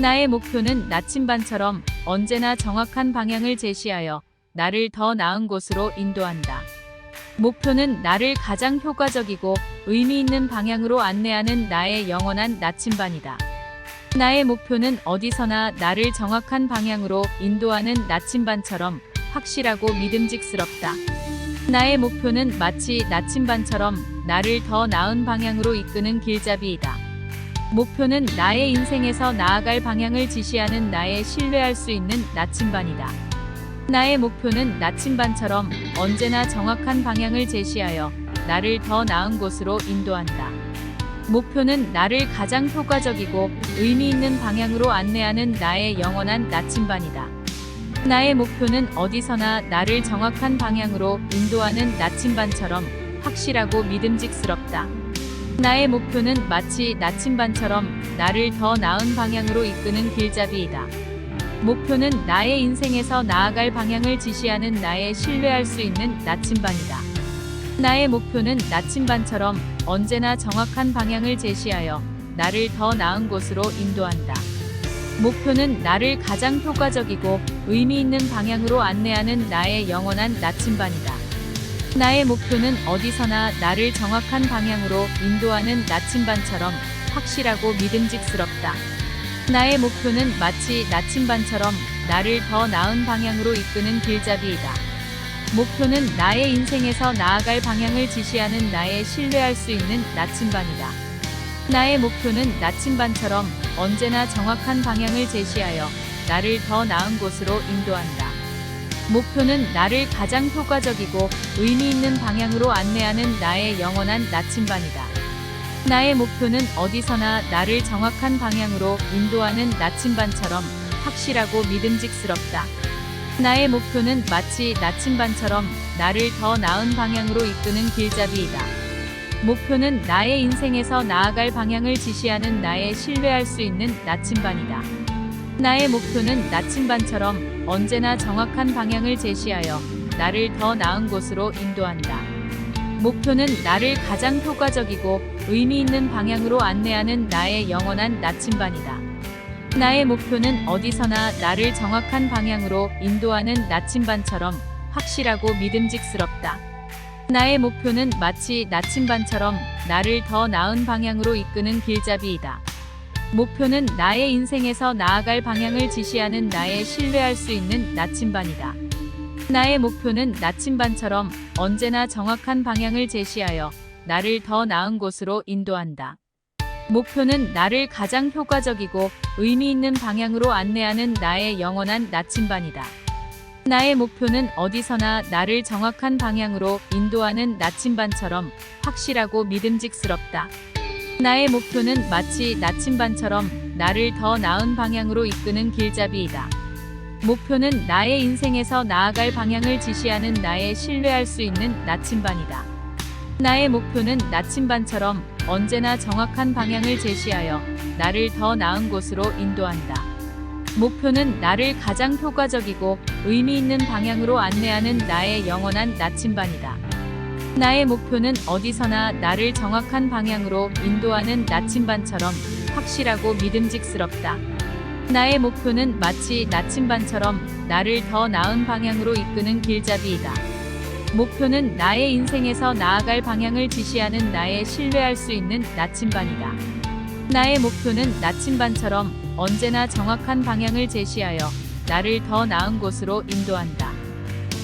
나의 목표는 나침반처럼 언제나 정확한 방향을 제시하여 나를 더 나은 곳으로 인도한다. 목표는 나를 가장 효과적이고 의미 있는 방향으로 안내하는 나의 영원한 나침반이다. 나의 목표는 어디서나 나를 정확한 방향으로 인도하는 나침반처럼 확실하고 믿음직스럽다. 나의 목표는 마치 나침반처럼 나를 더 나은 방향으로 이끄는 길잡이이다. 목표는 나의 인생에서 나아갈 방향을 지시하는 나의 신뢰할 수 있는 나침반이다. 나의 목표는 나침반처럼 언제나 정확한 방향을 제시하여 나를 더 나은 곳으로 인도한다. 목표는 나를 가장 효과적이고 의미 있는 방향으로 안내하는 나의 영원한 나침반이다. 나의 목표는 어디서나 나를 정확한 방향으로 인도하는 나침반처럼 확실하고 믿음직스럽다. 나의 목표는 마치 나침반처럼 나를 더 나은 방향으로 이끄는 길잡이이다. 목표는 나의 인생에서 나아갈 방향을 지시하는 나의 신뢰할 수 있는 나침반이다. 나의 목표는 나침반처럼 언제나 정확한 방향을 제시하여 나를 더 나은 곳으로 인도한다. 목표는 나를 가장 효과적이고 의미 있는 방향으로 안내하는 나의 영원한 나침반이다. 나의 목표는 어디서나 나를 정확한 방향으로 인도하는 나침반처럼 확실하고 믿음직스럽다. 나의 목표는 마치 나침반처럼 나를 더 나은 방향으로 이끄는 길잡이이다. 목표는 나의 인생에서 나아갈 방향을 지시하는 나의 신뢰할 수 있는 나침반이다. 나의 목표는 나침반처럼 언제나 정확한 방향을 제시하여 나를 더 나은 곳으로 인도한다. 목표는 나를 가장 효과적이고 의미 있는 방향으로 안내하는 나의 영원한 나침반이다. 나의 목표는 어디서나 나를 정확한 방향으로 인도하는 나침반처럼 확실하고 믿음직스럽다. 나의 목표는 마치 나침반처럼 나를 더 나은 방향으로 이끄는 길잡이이다. 목표는 나의 인생에서 나아갈 방향을 지시하는 나의 신뢰할 수 있는 나침반이다. 나의 목표는 나침반처럼 언제나 정확한 방향을 제시하여 나를 더 나은 곳으로 인도한다. 목표는 나를 가장 효과적이고 의미 있는 방향으로 안내하는 나의 영원한 나침반이다. 나의 목표는 어디서나 나를 정확한 방향으로 인도하는 나침반처럼 확실하고 믿음직스럽다. 나의 목표는 마치 나침반처럼 나를 더 나은 방향으로 이끄는 길잡이이다. 목표는 나의 인생에서 나아갈 방향을 지시하는 나의 신뢰할 수 있는 나침반이다. 나의 목표는 나침반처럼 언제나 정확한 방향을 제시하여 나를 더 나은 곳으로 인도한다. 목표는 나를 가장 효과적이고 의미 있는 방향으로 안내하는 나의 영원한 나침반이다. 나의 목표는 어디서나 나를 정확한 방향으로 인도하는 나침반처럼 확실하고 믿음직스럽다. 나의 목표는 마치 나침반처럼 나를 더 나은 방향으로 이끄는 길잡이이다. 목표는 나의 인생에서 나아갈 방향을 지시하는 나의 신뢰할 수 있는 나침반이다. 나의 목표는 나침반처럼 언제나 정확한 방향을 제시하여 나를 더 나은 곳으로 인도한다. 목표는 나를 가장 효과적이고 의미 있는 방향으로 안내하는 나의 영원한 나침반이다. 나의 목표는 어디서나 나를 정확한 방향으로 인도하는 나침반처럼 확실하고 믿음직스럽다. 나의 목표는 마치 나침반처럼 나를 더 나은 방향으로 이끄는 길잡이이다. 목표는 나의 인생에서 나아갈 방향을 지시하는 나의 신뢰할 수 있는 나침반이다. 나의 목표는 나침반처럼 언제나 정확한 방향을 제시하여 나를 더 나은 곳으로 인도한다.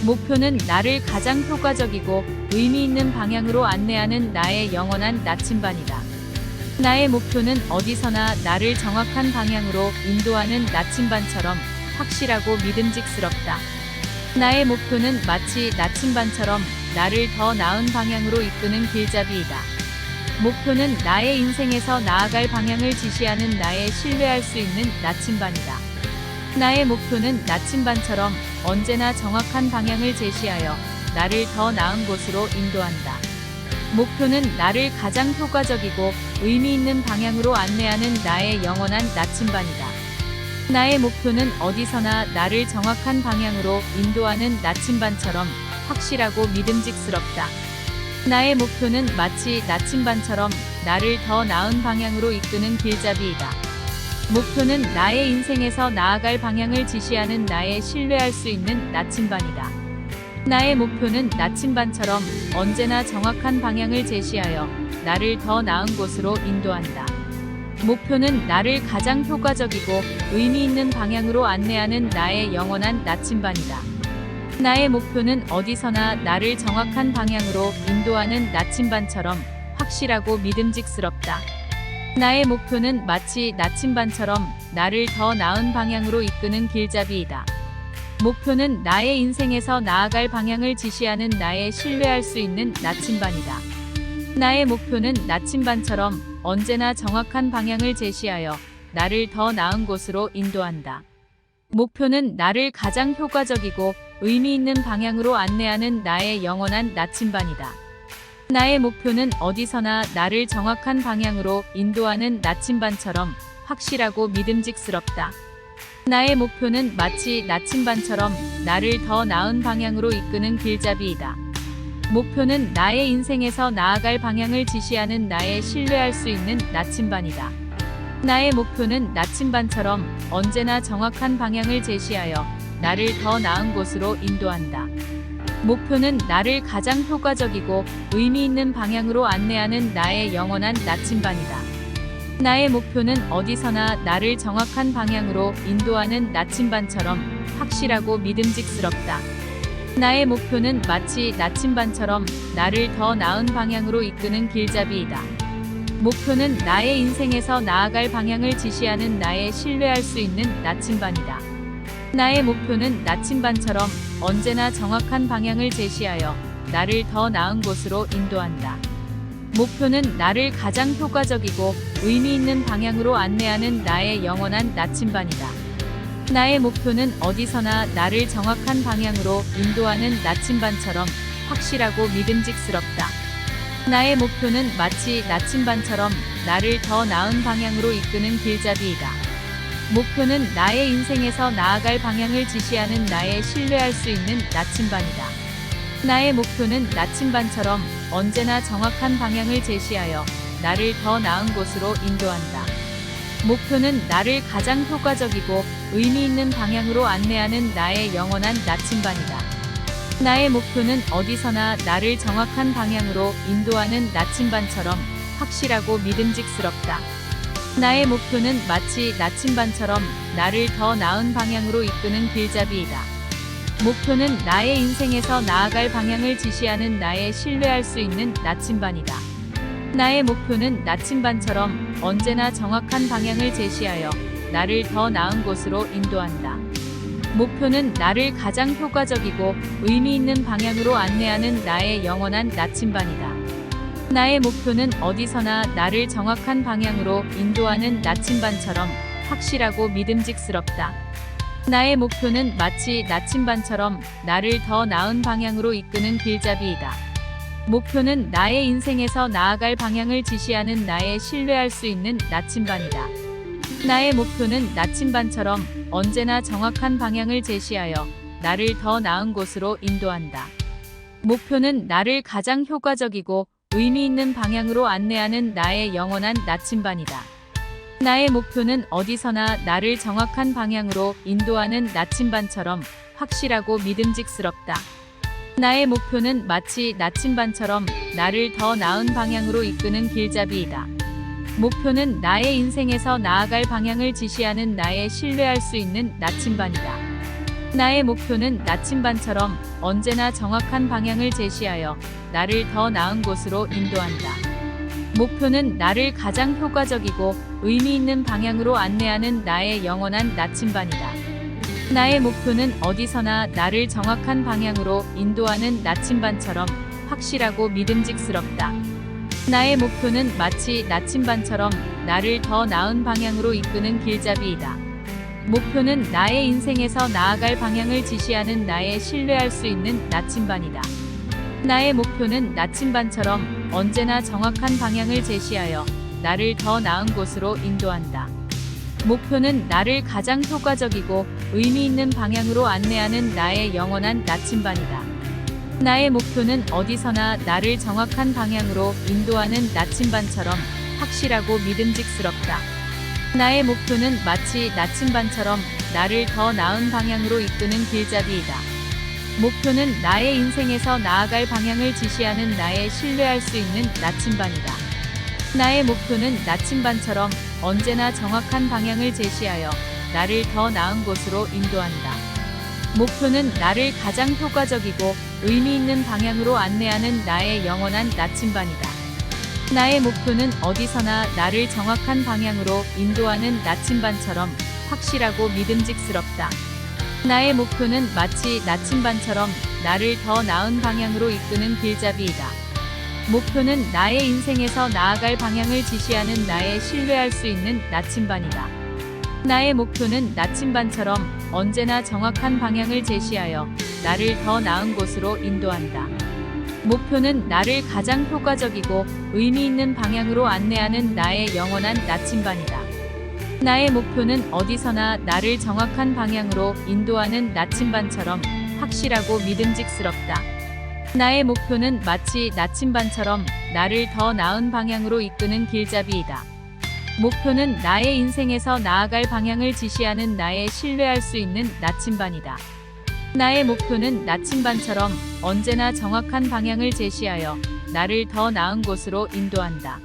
목표는 나를 가장 효과적이고 의미 있는 방향으로 안내하는 나의 영원한 나침반이다. 나의 목표는 어디서나 나를 정확한 방향으로 인도하는 나침반처럼 확실하고 믿음직스럽다. 나의 목표는 마치 나침반처럼 나를 더 나은 방향으로 이끄는 길잡이이다. 목표는 나의 인생에서 나아갈 방향을 지시하는 나의 신뢰할 수 있는 나침반이다. 나의 목표는 나침반처럼 언제나 정확한 방향을 제시하여 나를 더 나은 곳으로 인도한다. 목표는 나를 가장 효과적이고 의미 있는 방향으로 안내하는 나의 영원한 나침반이다. 나의 목표는 어디서나 나를 정확한 방향으로 인도하는 나침반처럼 확실하고 믿음직스럽다. 나의 목표는 마치 나침반처럼 나를 더 나은 방향으로 이끄는 길잡이이다. 목표는 나의 인생에서 나아갈 방향을 지시하는 나의 신뢰할 수 있는 나침반이다. 나의 목표는 나침반처럼 언제나 정확한 방향을 제시하여 나를 더 나은 곳으로 인도한다. 목표는 나를 가장 효과적이고 의미 있는 방향으로 안내하는 나의 영원한 나침반이다. 나의 목표는 어디서나 나를 정확한 방향으로 인도하는 나침반처럼 확실하고 믿음직스럽다. 나의 목표는 마치 나침반처럼 나를 더 나은 방향으로 이끄는 길잡이이다. 목표는 나의 인생에서 나아갈 방향을 지시하는 나의 신뢰할 수 있는 나침반이다. 나의 목표는 나침반처럼 언제나 정확한 방향을 제시하여 나를 더 나은 곳으로 인도한다. 목표는 나를 가장 효과적이고 의미 있는 방향으로 안내하는 나의 영원한 나침반이다. 나의 목표는 어디서나 나를 정확한 방향으로 인도하는 나침반처럼 확실하고 믿음직스럽다. 나의 목표는 마치 나침반처럼 나를 더 나은 방향으로 이끄는 길잡이이다. 목표는 나의 인생에서 나아갈 방향을 지시하는 나의 신뢰할 수 있는 나침반이다. 나의 목표는 나침반처럼 언제나 정확한 방향을 제시하여 나를 더 나은 곳으로 인도한다. 목표는 나를 가장 효과적이고 의미 있는 방향으로 안내하는 나의 영원한 나침반이다. 나의 목표는 어디서나 나를 정확한 방향으로 인도하는 나침반처럼 확실하고 믿음직스럽다. 나의 목표는 마치 나침반처럼 나를 더 나은 방향으로 이끄는 길잡이이다. 목표는 나의 인생에서 나아갈 방향을 지시하는 나의 신뢰할 수 있는 나침반이다. 나의 목표는 나침반처럼 언제나 정확한 방향을 제시하여 나를 더 나은 곳으로 인도한다. 목표는 나를 가장 효과적이고 의미 있는 방향으로 안내하는 나의 영원한 나침반이다. 나의 목표는 어디서나 나를 정확한 방향으로 인도하는 나침반처럼 확실하고 믿음직스럽다. 나의 목표는 마치 나침반처럼 나를 더 나은 방향으로 이끄는 길잡이이다. 목표는 나의 인생에서 나아갈 방향을 지시하는 나의 신뢰할 수 있는 나침반이다. 나의 목표는 나침반처럼 언제나 정확한 방향을 제시하여 나를 더 나은 곳으로 인도한다. 목표는 나를 가장 효과적이고 의미 있는 방향으로 안내하는 나의 영원한 나침반이다. 나의 목표는 어디서나 나를 정확한 방향으로 인도하는 나침반처럼 확실하고 믿음직스럽다. 나의 목표는 마치 나침반처럼 나를 더 나은 방향으로 이끄는 길잡이이다. 목표는 나의 인생에서 나아갈 방향을 지시하는 나의 신뢰할 수 있는 나침반이다. 나의 목표는 나침반처럼 언제나 정확한 방향을 제시하여 나를 더 나은 곳으로 인도한다. 목표는 나를 가장 효과적이고 의미 있는 방향으로 안내하는 나의 영원한 나침반이다. 나의 목표는 어디서나 나를 정확한 방향으로 인도하는 나침반처럼 확실하고 믿음직스럽다. 나의 목표는 마치 나침반처럼 나를 더 나은 방향으로 이끄는 길잡이이다. 목표는 나의 인생에서 나아갈 방향을 지시하는 나의 신뢰할 수 있는 나침반이다. 나의 목표는 나침반처럼 언제나 정확한 방향을 제시하여 나를 더 나은 곳으로 인도한다. 목표는 나를 가장 효과적이고 의미 있는 방향으로 안내하는 나의 영원한 나침반이다. 나의 목표는 어디서나 나를 정확한 방향으로 인도하는 나침반처럼 확실하고 믿음직스럽다. 나의 목표는 마치 나침반처럼 나를 더 나은 방향으로 이끄는 길잡이이다. 목표는 나의 인생에서 나아갈 방향을 지시하는 나의 신뢰할 수 있는 나침반이다. 나의 목표는 나침반처럼 언제나 정확한 방향을 제시하여 나를 더 나은 곳으로 인도한다. 목표는 나를 가장 효과적이고 의미 있는 방향으로 안내하는 나의 영원한 나침반이다. 나의 목표는 어디서나 나를 정확한 방향으로 인도하는 나침반처럼 확실하고 믿음직스럽다. 나의 목표는 마치 나침반처럼 나를 더 나은 방향으로 이끄는 길잡이이다. 목표는 나의 인생에서 나아갈 방향을 지시하는 나의 신뢰할 수 있는 나침반이다. 나의 목표는 나침반처럼 언제나 정확한 방향을 제시하여 나를 더 나은 곳으로 인도한다. 목표는 나를 가장 효과적이고 의미 있는 방향으로 안내하는 나의 영원한 나침반이다. 나의 목표는 어디서나 나를 정확한 방향으로 인도하는 나침반처럼 확실하고 믿음직스럽다. 나의 목표는 마치 나침반처럼 나를 더 나은 방향으로 이끄는 길잡이이다. 목표는 나의 인생에서 나아갈 방향을 지시하는 나의 신뢰할 수 있는 나침반이다. 나의 목표는 나침반처럼 언제나 정확한 방향을 제시하여 나를 더 나은 곳으로 인도한다. 목표는 나를 가장 효과적이고 의미 있는 방향으로 안내하는 나의 영원한 나침반이다. 나의 목표는 어디서나 나를 정확한 방향으로 인도하는 나침반처럼 확실하고 믿음직스럽다. 나의 목표는 마치 나침반처럼 나를 더 나은 방향으로 이끄는 길잡이이다. 목표는 나의 인생에서 나아갈 방향을 지시하는 나의 신뢰할 수 있는 나침반이다. 나의 목표는 나침반처럼 언제나 정확한 방향을 제시하여 나를 더 나은 곳으로 인도한다. 목표는 나를 가장 효과적이고 의미 있는 방향으로 안내하는 나의 영원한 나침반이다. 나의 목표는 어디서나 나를 정확한 방향으로 인도하는 나침반처럼 확실하고 믿음직스럽다. 나의 목표는 마치 나침반처럼 나를 더 나은 방향으로 이끄는 길잡이이다. 목표는 나의 인생에서 나아갈 방향을 지시하는 나의 신뢰할 수 있는 나침반이다. 나의 목표는 나침반처럼 언제나 정확한 방향을 제시하여 나를 더 나은 곳으로 인도한다.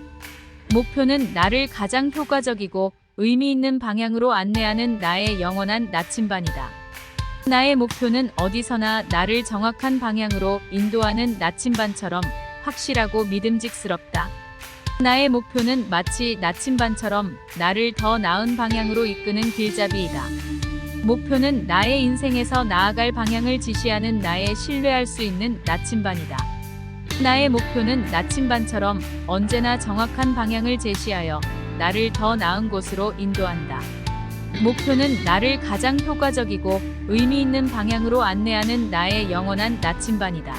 목표는 나를 가장 효과적이고 의미 있는 방향으로 안내하는 나의 영원한 나침반이다. 나의 목표는 어디서나 나를 정확한 방향으로 인도하는 나침반처럼 확실하고 믿음직스럽다. 나의 목표는 마치 나침반처럼 나를 더 나은 방향으로 이끄는 길잡이이다. 목표는 나의 인생에서 나아갈 방향을 지시하는 나의 신뢰할 수 있는 나침반이다. 나의 목표는 나침반처럼 언제나 정확한 방향을 제시하여 나를 더 나은 곳으로 인도한다. 목표는 나를 가장 효과적이고 의미 있는 방향으로 안내하는 나의 영원한 나침반이다.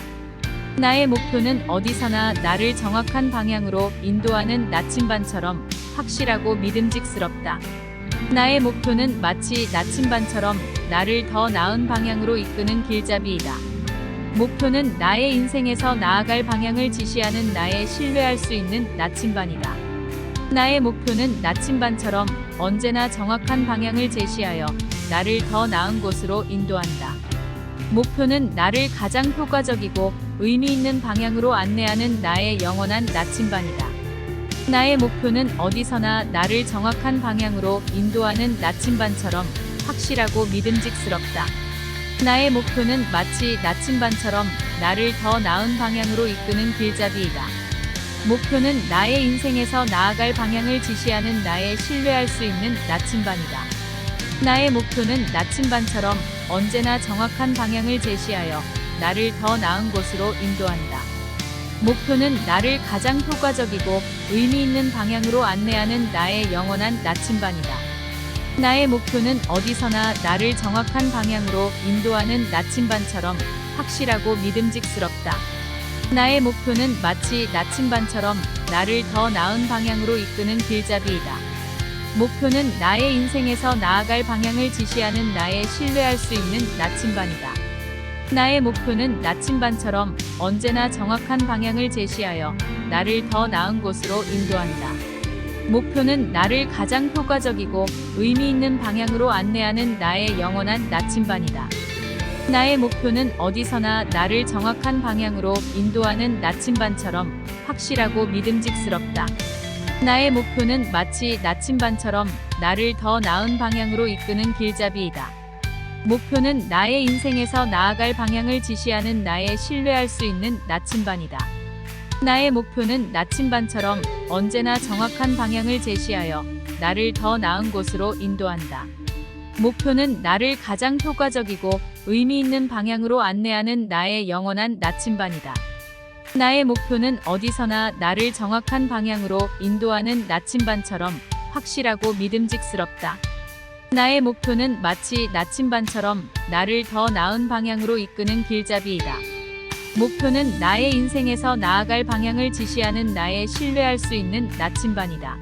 나의 목표는 어디서나 나를 정확한 방향으로 인도하는 나침반처럼 확실하고 믿음직스럽다. 나의 목표는 마치 나침반처럼 나를 더 나은 방향으로 이끄는 길잡이이다. 목표는 나의 인생에서 나아갈 방향을 지시하는 나의 신뢰할 수 있는 나침반이다. 나의 목표는 나침반처럼 언제나 정확한 방향을 제시하여 나를 더 나은 곳으로 인도한다. 목표는 나를 가장 효과적이고 의미 있는 방향으로 안내하는 나의 영원한 나침반이다. 나의 목표는 어디서나 나를 정확한 방향으로 인도하는 나침반처럼 확실하고 믿음직스럽다. 나의 목표는 마치 나침반처럼 나를 더 나은 방향으로 이끄는 길잡이이다. 목표는 나의 인생에서 나아갈 방향을 지시하는 나의 신뢰할 수 있는 나침반이다. 나의 목표는 나침반처럼 언제나 정확한 방향을 제시하여 나를 더 나은 곳으로 인도한다. 목표는 나를 가장 효과적이고 의미 있는 방향으로 안내하는 나의 영원한 나침반이다. 나의 목표는 어디서나 나를 정확한 방향으로 인도하는 나침반처럼 확실하고 믿음직스럽다. 나의 목표는 마치 나침반처럼 나를 더 나은 방향으로 이끄는 길잡이이다. 목표는 나의 인생에서 나아갈 방향을 지시하는 나의 신뢰할 수 있는 나침반이다. 나의 목표는 나침반처럼 언제나 정확한 방향을 제시하여 나를 더 나은 곳으로 인도한다. 목표는 나를 가장 효과적이고 의미 있는 방향으로 안내하는 나의 영원한 나침반이다. 나의 목표는 어디서나 나를 정확한 방향으로 인도하는 나침반처럼 확실하고 믿음직스럽다. 나의 목표는 마치 나침반처럼 나를 더 나은 방향으로 이끄는 길잡이이다. 목표는 나의 인생에서 나아갈 방향을 지시하는 나의 신뢰할 수 있는 나침반이다. 나의 목표는 나침반처럼 언제나 정확한 방향을 제시하여 나를 더 나은 곳으로 인도한다. 목표는 나를 가장 효과적이고 의미 있는 방향으로 안내하는 나의 영원한 나침반이다. 나의 목표는 어디서나 나를 정확한 방향으로 인도하는 나침반처럼 확실하고 믿음직스럽다. 나의 목표는 마치 나침반처럼 나를 더 나은 방향으로 이끄는 길잡이이다. 목표는 나의 인생에서 나아갈 방향을 지시하는 나의 신뢰할 수 있는 나침반이다.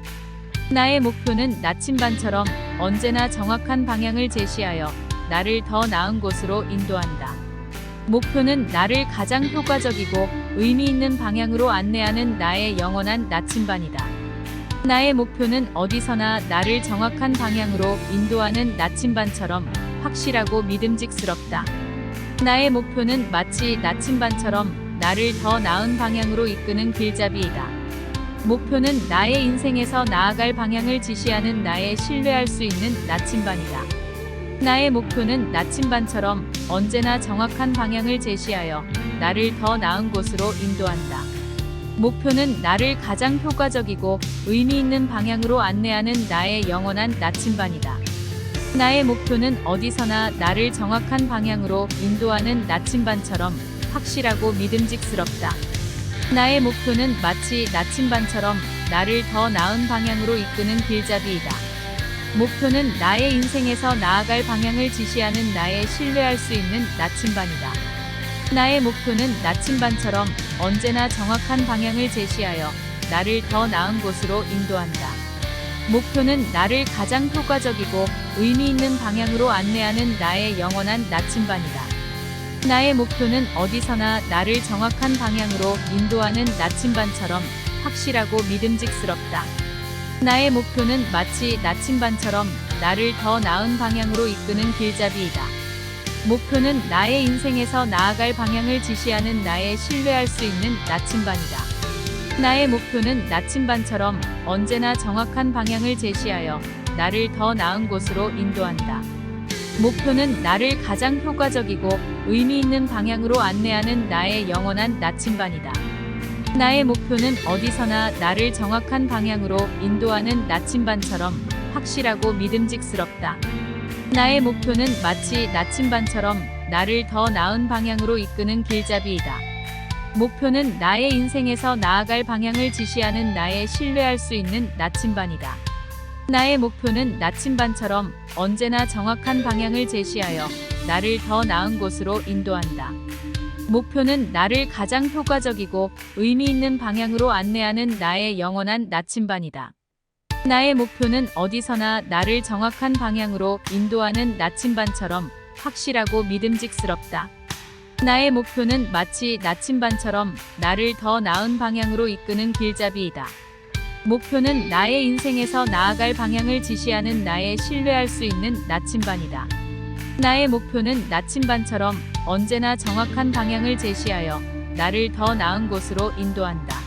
나의 목표는 나침반처럼 언제나 정확한 방향을 제시하여 나를 더 나은 곳으로 인도한다. 목표는 나를 가장 효과적이고 의미 있는 방향으로 안내하는 나의 영원한 나침반이다. 나의 목표는 어디서나 나를 정확한 방향으로 인도하는 나침반처럼 확실하고 믿음직스럽다. 나의 목표는 마치 나침반처럼 나를 더 나은 방향으로 이끄는 길잡이이다. 목표는 나의 인생에서 나아갈 방향을 지시하는 나의 신뢰할 수 있는 나침반이다. 나의 목표는 나침반처럼 언제나 정확한 방향을 제시하여 나를 더 나은 곳으로 인도한다. 목표는 나를 가장 효과적이고 의미 있는 방향으로 안내하는 나의 영원한 나침반이다. 나의 목표는 어디서나 나를 정확한 방향으로 인도하는 나침반처럼 확실하고 믿음직스럽다. 나의 목표는 마치 나침반처럼 나를 더 나은 방향으로 이끄는 길잡이이다. 목표는 나의 인생에서 나아갈 방향을 지시하는 나의 신뢰할 수 있는 나침반이다. 나의 목표는 나침반처럼 언제나 정확한 방향을 제시하여 나를 더 나은 곳으로 인도한다. 목표는 나를 가장 효과적이고 의미 있는 방향으로 안내하는 나의 영원한 나침반이다. 나의 목표는 어디서나 나를 정확한 방향으로 인도하는 나침반처럼 확실하고 믿음직스럽다. 나의 목표는 마치 나침반처럼 나를 더 나은 방향으로 이끄는 길잡이이다. 목표는 나의 인생에서 나아갈 방향을 지시하는 나의 신뢰할 수 있는 나침반이다. 나의 목표는 나침반처럼 언제나 정확한 방향을 제시하여 나를 더 나은 곳으로 인도한다. 목표는 나를 가장 효과적이고 의미 있는 방향으로 안내하는 나의 영원한 나침반이다. 나의 목표는 어디서나 나를 정확한 방향으로 인도하는 나침반처럼 확실하고 믿음직스럽다. 나의 목표는 마치 나침반처럼 나를 더 나은 방향으로 이끄는 길잡이이다. 목표는 나의 인생에서 나아갈 방향을 지시하는 나의 신뢰할 수 있는 나침반이다. 나의 목표는 나침반처럼 언제나 정확한 방향을 제시하여 나를 더 나은 곳으로 인도한다. 목표는 나를 가장 효과적이고 의미 있는 방향으로 안내하는 나의 영원한 나침반이다. 나의 목표는 어디서나 나를 정확한 방향으로 인도하는 나침반처럼 확실하고 믿음직스럽다. 나의 목표는 마치 나침반처럼 나를 더 나은 방향으로 이끄는 길잡이이다. 목표는 나의 인생에서 나아갈 방향을 지시하는 나의 신뢰할 수 있는 나침반이다. 나의 목표는 나침반처럼 언제나 정확한 방향을 제시하여 나를 더 나은 곳으로 인도한다.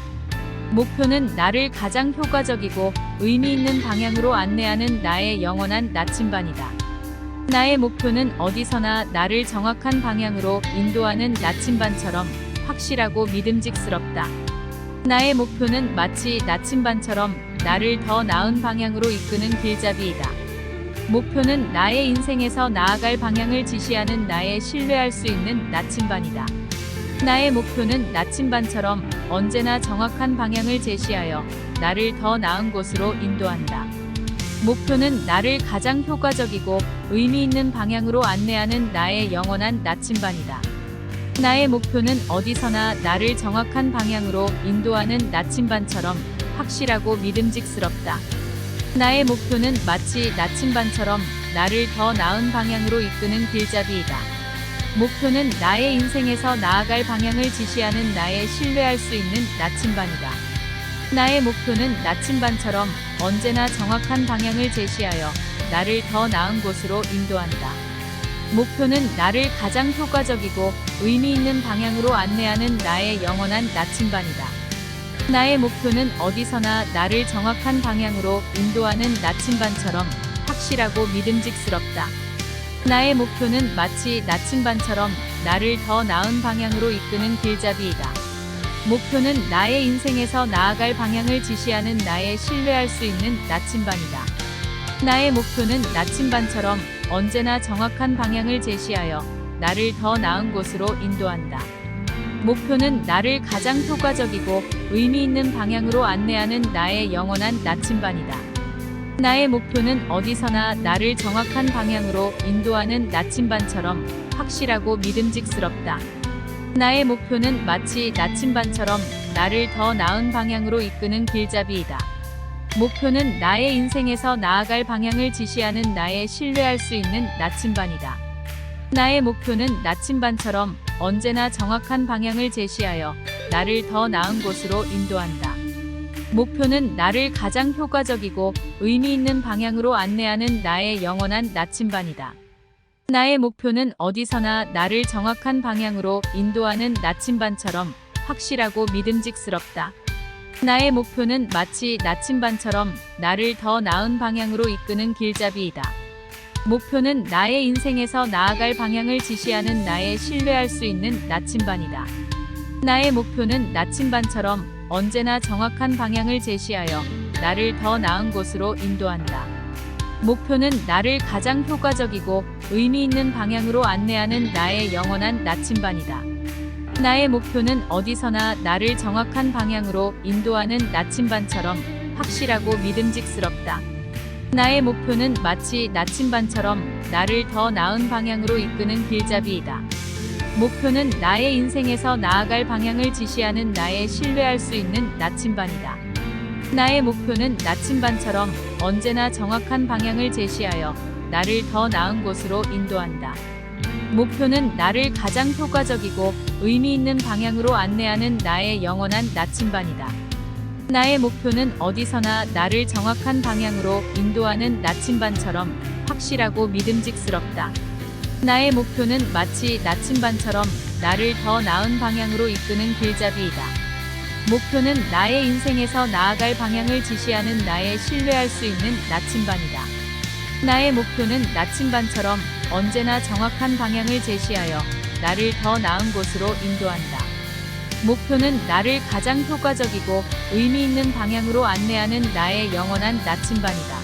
목표는 나를 가장 효과적이고 의미 있는 방향으로 안내하는 나의 영원한 나침반이다. 나의 목표는 어디서나 나를 정확한 방향으로 인도하는 나침반처럼 확실하고 믿음직스럽다. 나의 목표는 마치 나침반처럼 나를 더 나은 방향으로 이끄는 길잡이이다. 목표는 나의 인생에서 나아갈 방향을 지시하는 나의 신뢰할 수 있는 나침반이다. 나의 목표는 나침반처럼 언제나 정확한 방향을 제시하여 나를 더 나은 곳으로 인도한다. 목표는 나를 가장 효과적이고 의미 있는 방향으로 안내하는 나의 영원한 나침반이다. 나의 목표는 어디서나 나를 정확한 방향으로 인도하는 나침반처럼 확실하고 믿음직스럽다. 나의 목표는 마치 나침반처럼 나를 더 나은 방향으로 이끄는 길잡이이다. 목표는 나의 인생에서 나아갈 방향을 지시하는 나의 신뢰할 수 있는 나침반이다. 나의 목표는 나침반처럼 언제나 정확한 방향을 제시하여 나를 더 나은 곳으로 인도한다. 목표는 나를 가장 효과적이고 의미 있는 방향으로 안내하는 나의 영원한 나침반이다. 나의 목표는 어디서나 나를 정확한 방향으로 인도하는 나침반처럼 확실하고 믿음직스럽다. 나의 목표는 마치 나침반처럼 나를 더 나은 방향으로 이끄는 길잡이이다. 목표는 나의 인생에서 나아갈 방향을 지시하는 나의 신뢰할 수 있는 나침반이다. 나의 목표는 나침반처럼 언제나 정확한 방향을 제시하여 나를 더 나은 곳으로 인도한다. 목표는 나를 가장 효과적이고 의미 있는 방향으로 안내하는 나의 영원한 나침반이다. 나의 목표는 어디서나 나를 정확한 방향으로 인도하는 나침반처럼 확실하고 믿음직스럽다. 나의 목표는 마치 나침반처럼 나를 더 나은 방향으로 이끄는 길잡이이다. 목표는 나의 인생에서 나아갈 방향을 지시하는 나의 신뢰할 수 있는 나침반이다. 나의 목표는 나침반처럼 언제나 정확한 방향을 제시하여 나를 더 나은 곳으로 인도한다. 목표는 나를 가장 효과적이고 의미 있는 방향으로 안내하는 나의 영원한 나침반이다. 나의 목표는 어디서나 나를 정확한 방향으로 인도하는 나침반처럼 확실하고 믿음직스럽다. 나의 목표는 마치 나침반처럼 나를 더 나은 방향으로 이끄는 길잡이이다. 목표는 나의 인생에서 나아갈 방향을 지시하는 나의 신뢰할 수 있는 나침반이다. 나의 목표는 나침반처럼 언제나 정확한 방향을 제시하여 나를 더 나은 곳으로 인도한다. 목표는 나를 가장 효과적이고 의미 있는 방향으로 안내하는 나의 영원한 나침반이다. 나의 목표는 어디서나 나를 정확한 방향으로 인도하는 나침반처럼 확실하고 믿음직스럽다. 나의 목표는 마치 나침반처럼 나를 더 나은 방향으로 이끄는 길잡이이다. 목표는 나의 인생에서 나아갈 방향을 지시하는 나의 신뢰할 수 있는 나침반이다. 나의 목표는 나침반처럼 언제나 정확한 방향을 제시하여 나를 더 나은 곳으로 인도한다. 목표는 나를 가장 효과적이고 의미 있는 방향으로 안내하는 나의 영원한 나침반이다. 나의 목표는 어디서나 나를 정확한 방향으로 인도하는 나침반처럼 확실하고 믿음직스럽다. 나의 목표는 마치 나침반처럼 나를 더 나은 방향으로 이끄는 길잡이이다. 목표는 나의 인생에서 나아갈 방향을 지시하는 나의 신뢰할 수 있는 나침반이다. 나의 목표는 나침반처럼 언제나 정확한 방향을 제시하여 나를 더 나은 곳으로 인도한다. 목표는 나를 가장 효과적이고 의미 있는 방향으로 안내하는 나의 영원한 나침반이다.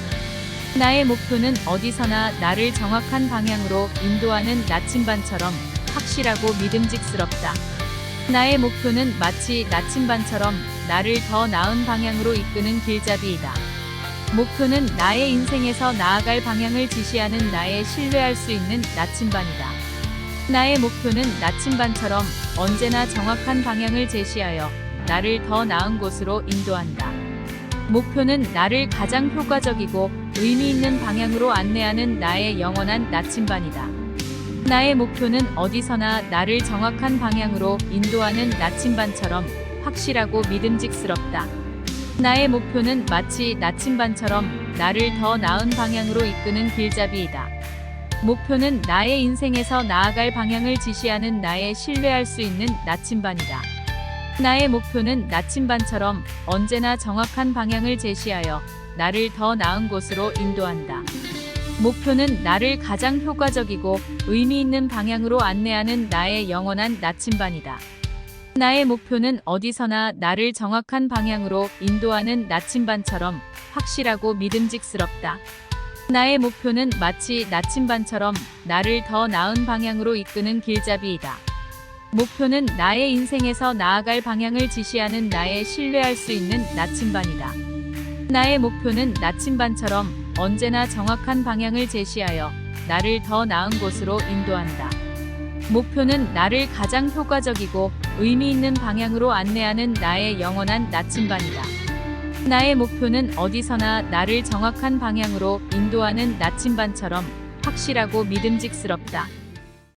나의 목표는 어디서나 나를 정확한 방향으로 인도하는 나침반처럼 확실하고 믿음직스럽다. 나의 목표는 마치 나침반처럼 나를 더 나은 방향으로 이끄는 길잡이이다. 목표는 나의 인생에서 나아갈 방향을 지시하는 나의 신뢰할 수 있는 나침반이다. 나의 목표는 나침반처럼 언제나 정확한 방향을 제시하여 나를 더 나은 곳으로 인도한다. 목표는 나를 가장 효과적이고 의미 있는 방향으로 안내하는 나의 영원한 나침반이다. 나의 목표는 어디서나 나를 정확한 방향으로 인도하는 나침반처럼 확실하고 믿음직스럽다. 나의 목표는 마치 나침반처럼 나를 더 나은 방향으로 이끄는 길잡이이다. 목표는 나의 인생에서 나아갈 방향을 지시하는 나의 신뢰할 수 있는 나침반이다. 나의 목표는 나침반처럼 언제나 정확한 방향을 제시하여 나를 더 나은 곳으로 인도한다. 목표는 나를 가장 효과적이고 의미 있는 방향으로 안내하는 나의 영원한 나침반이다. 나의 목표는 어디서나 나를 정확한 방향으로 인도하는 나침반처럼 확실하고 믿음직스럽다. 나의 목표는 마치 나침반처럼 나를 더 나은 방향으로 이끄는 길잡이이다. 목표는 나의 인생에서 나아갈 방향을 지시하는 나의 신뢰할 수 있는 나침반이다. 나의 목표는 나침반처럼 언제나 정확한 방향을 제시하여 나를 더 나은 곳으로 인도한다. 목표는 나를 가장 효과적이고 의미 있는 방향으로 안내하는 나의 영원한 나침반이다. 나의 목표는 어디서나 나를 정확한 방향으로 인도하는 나침반처럼 확실하고 믿음직스럽다.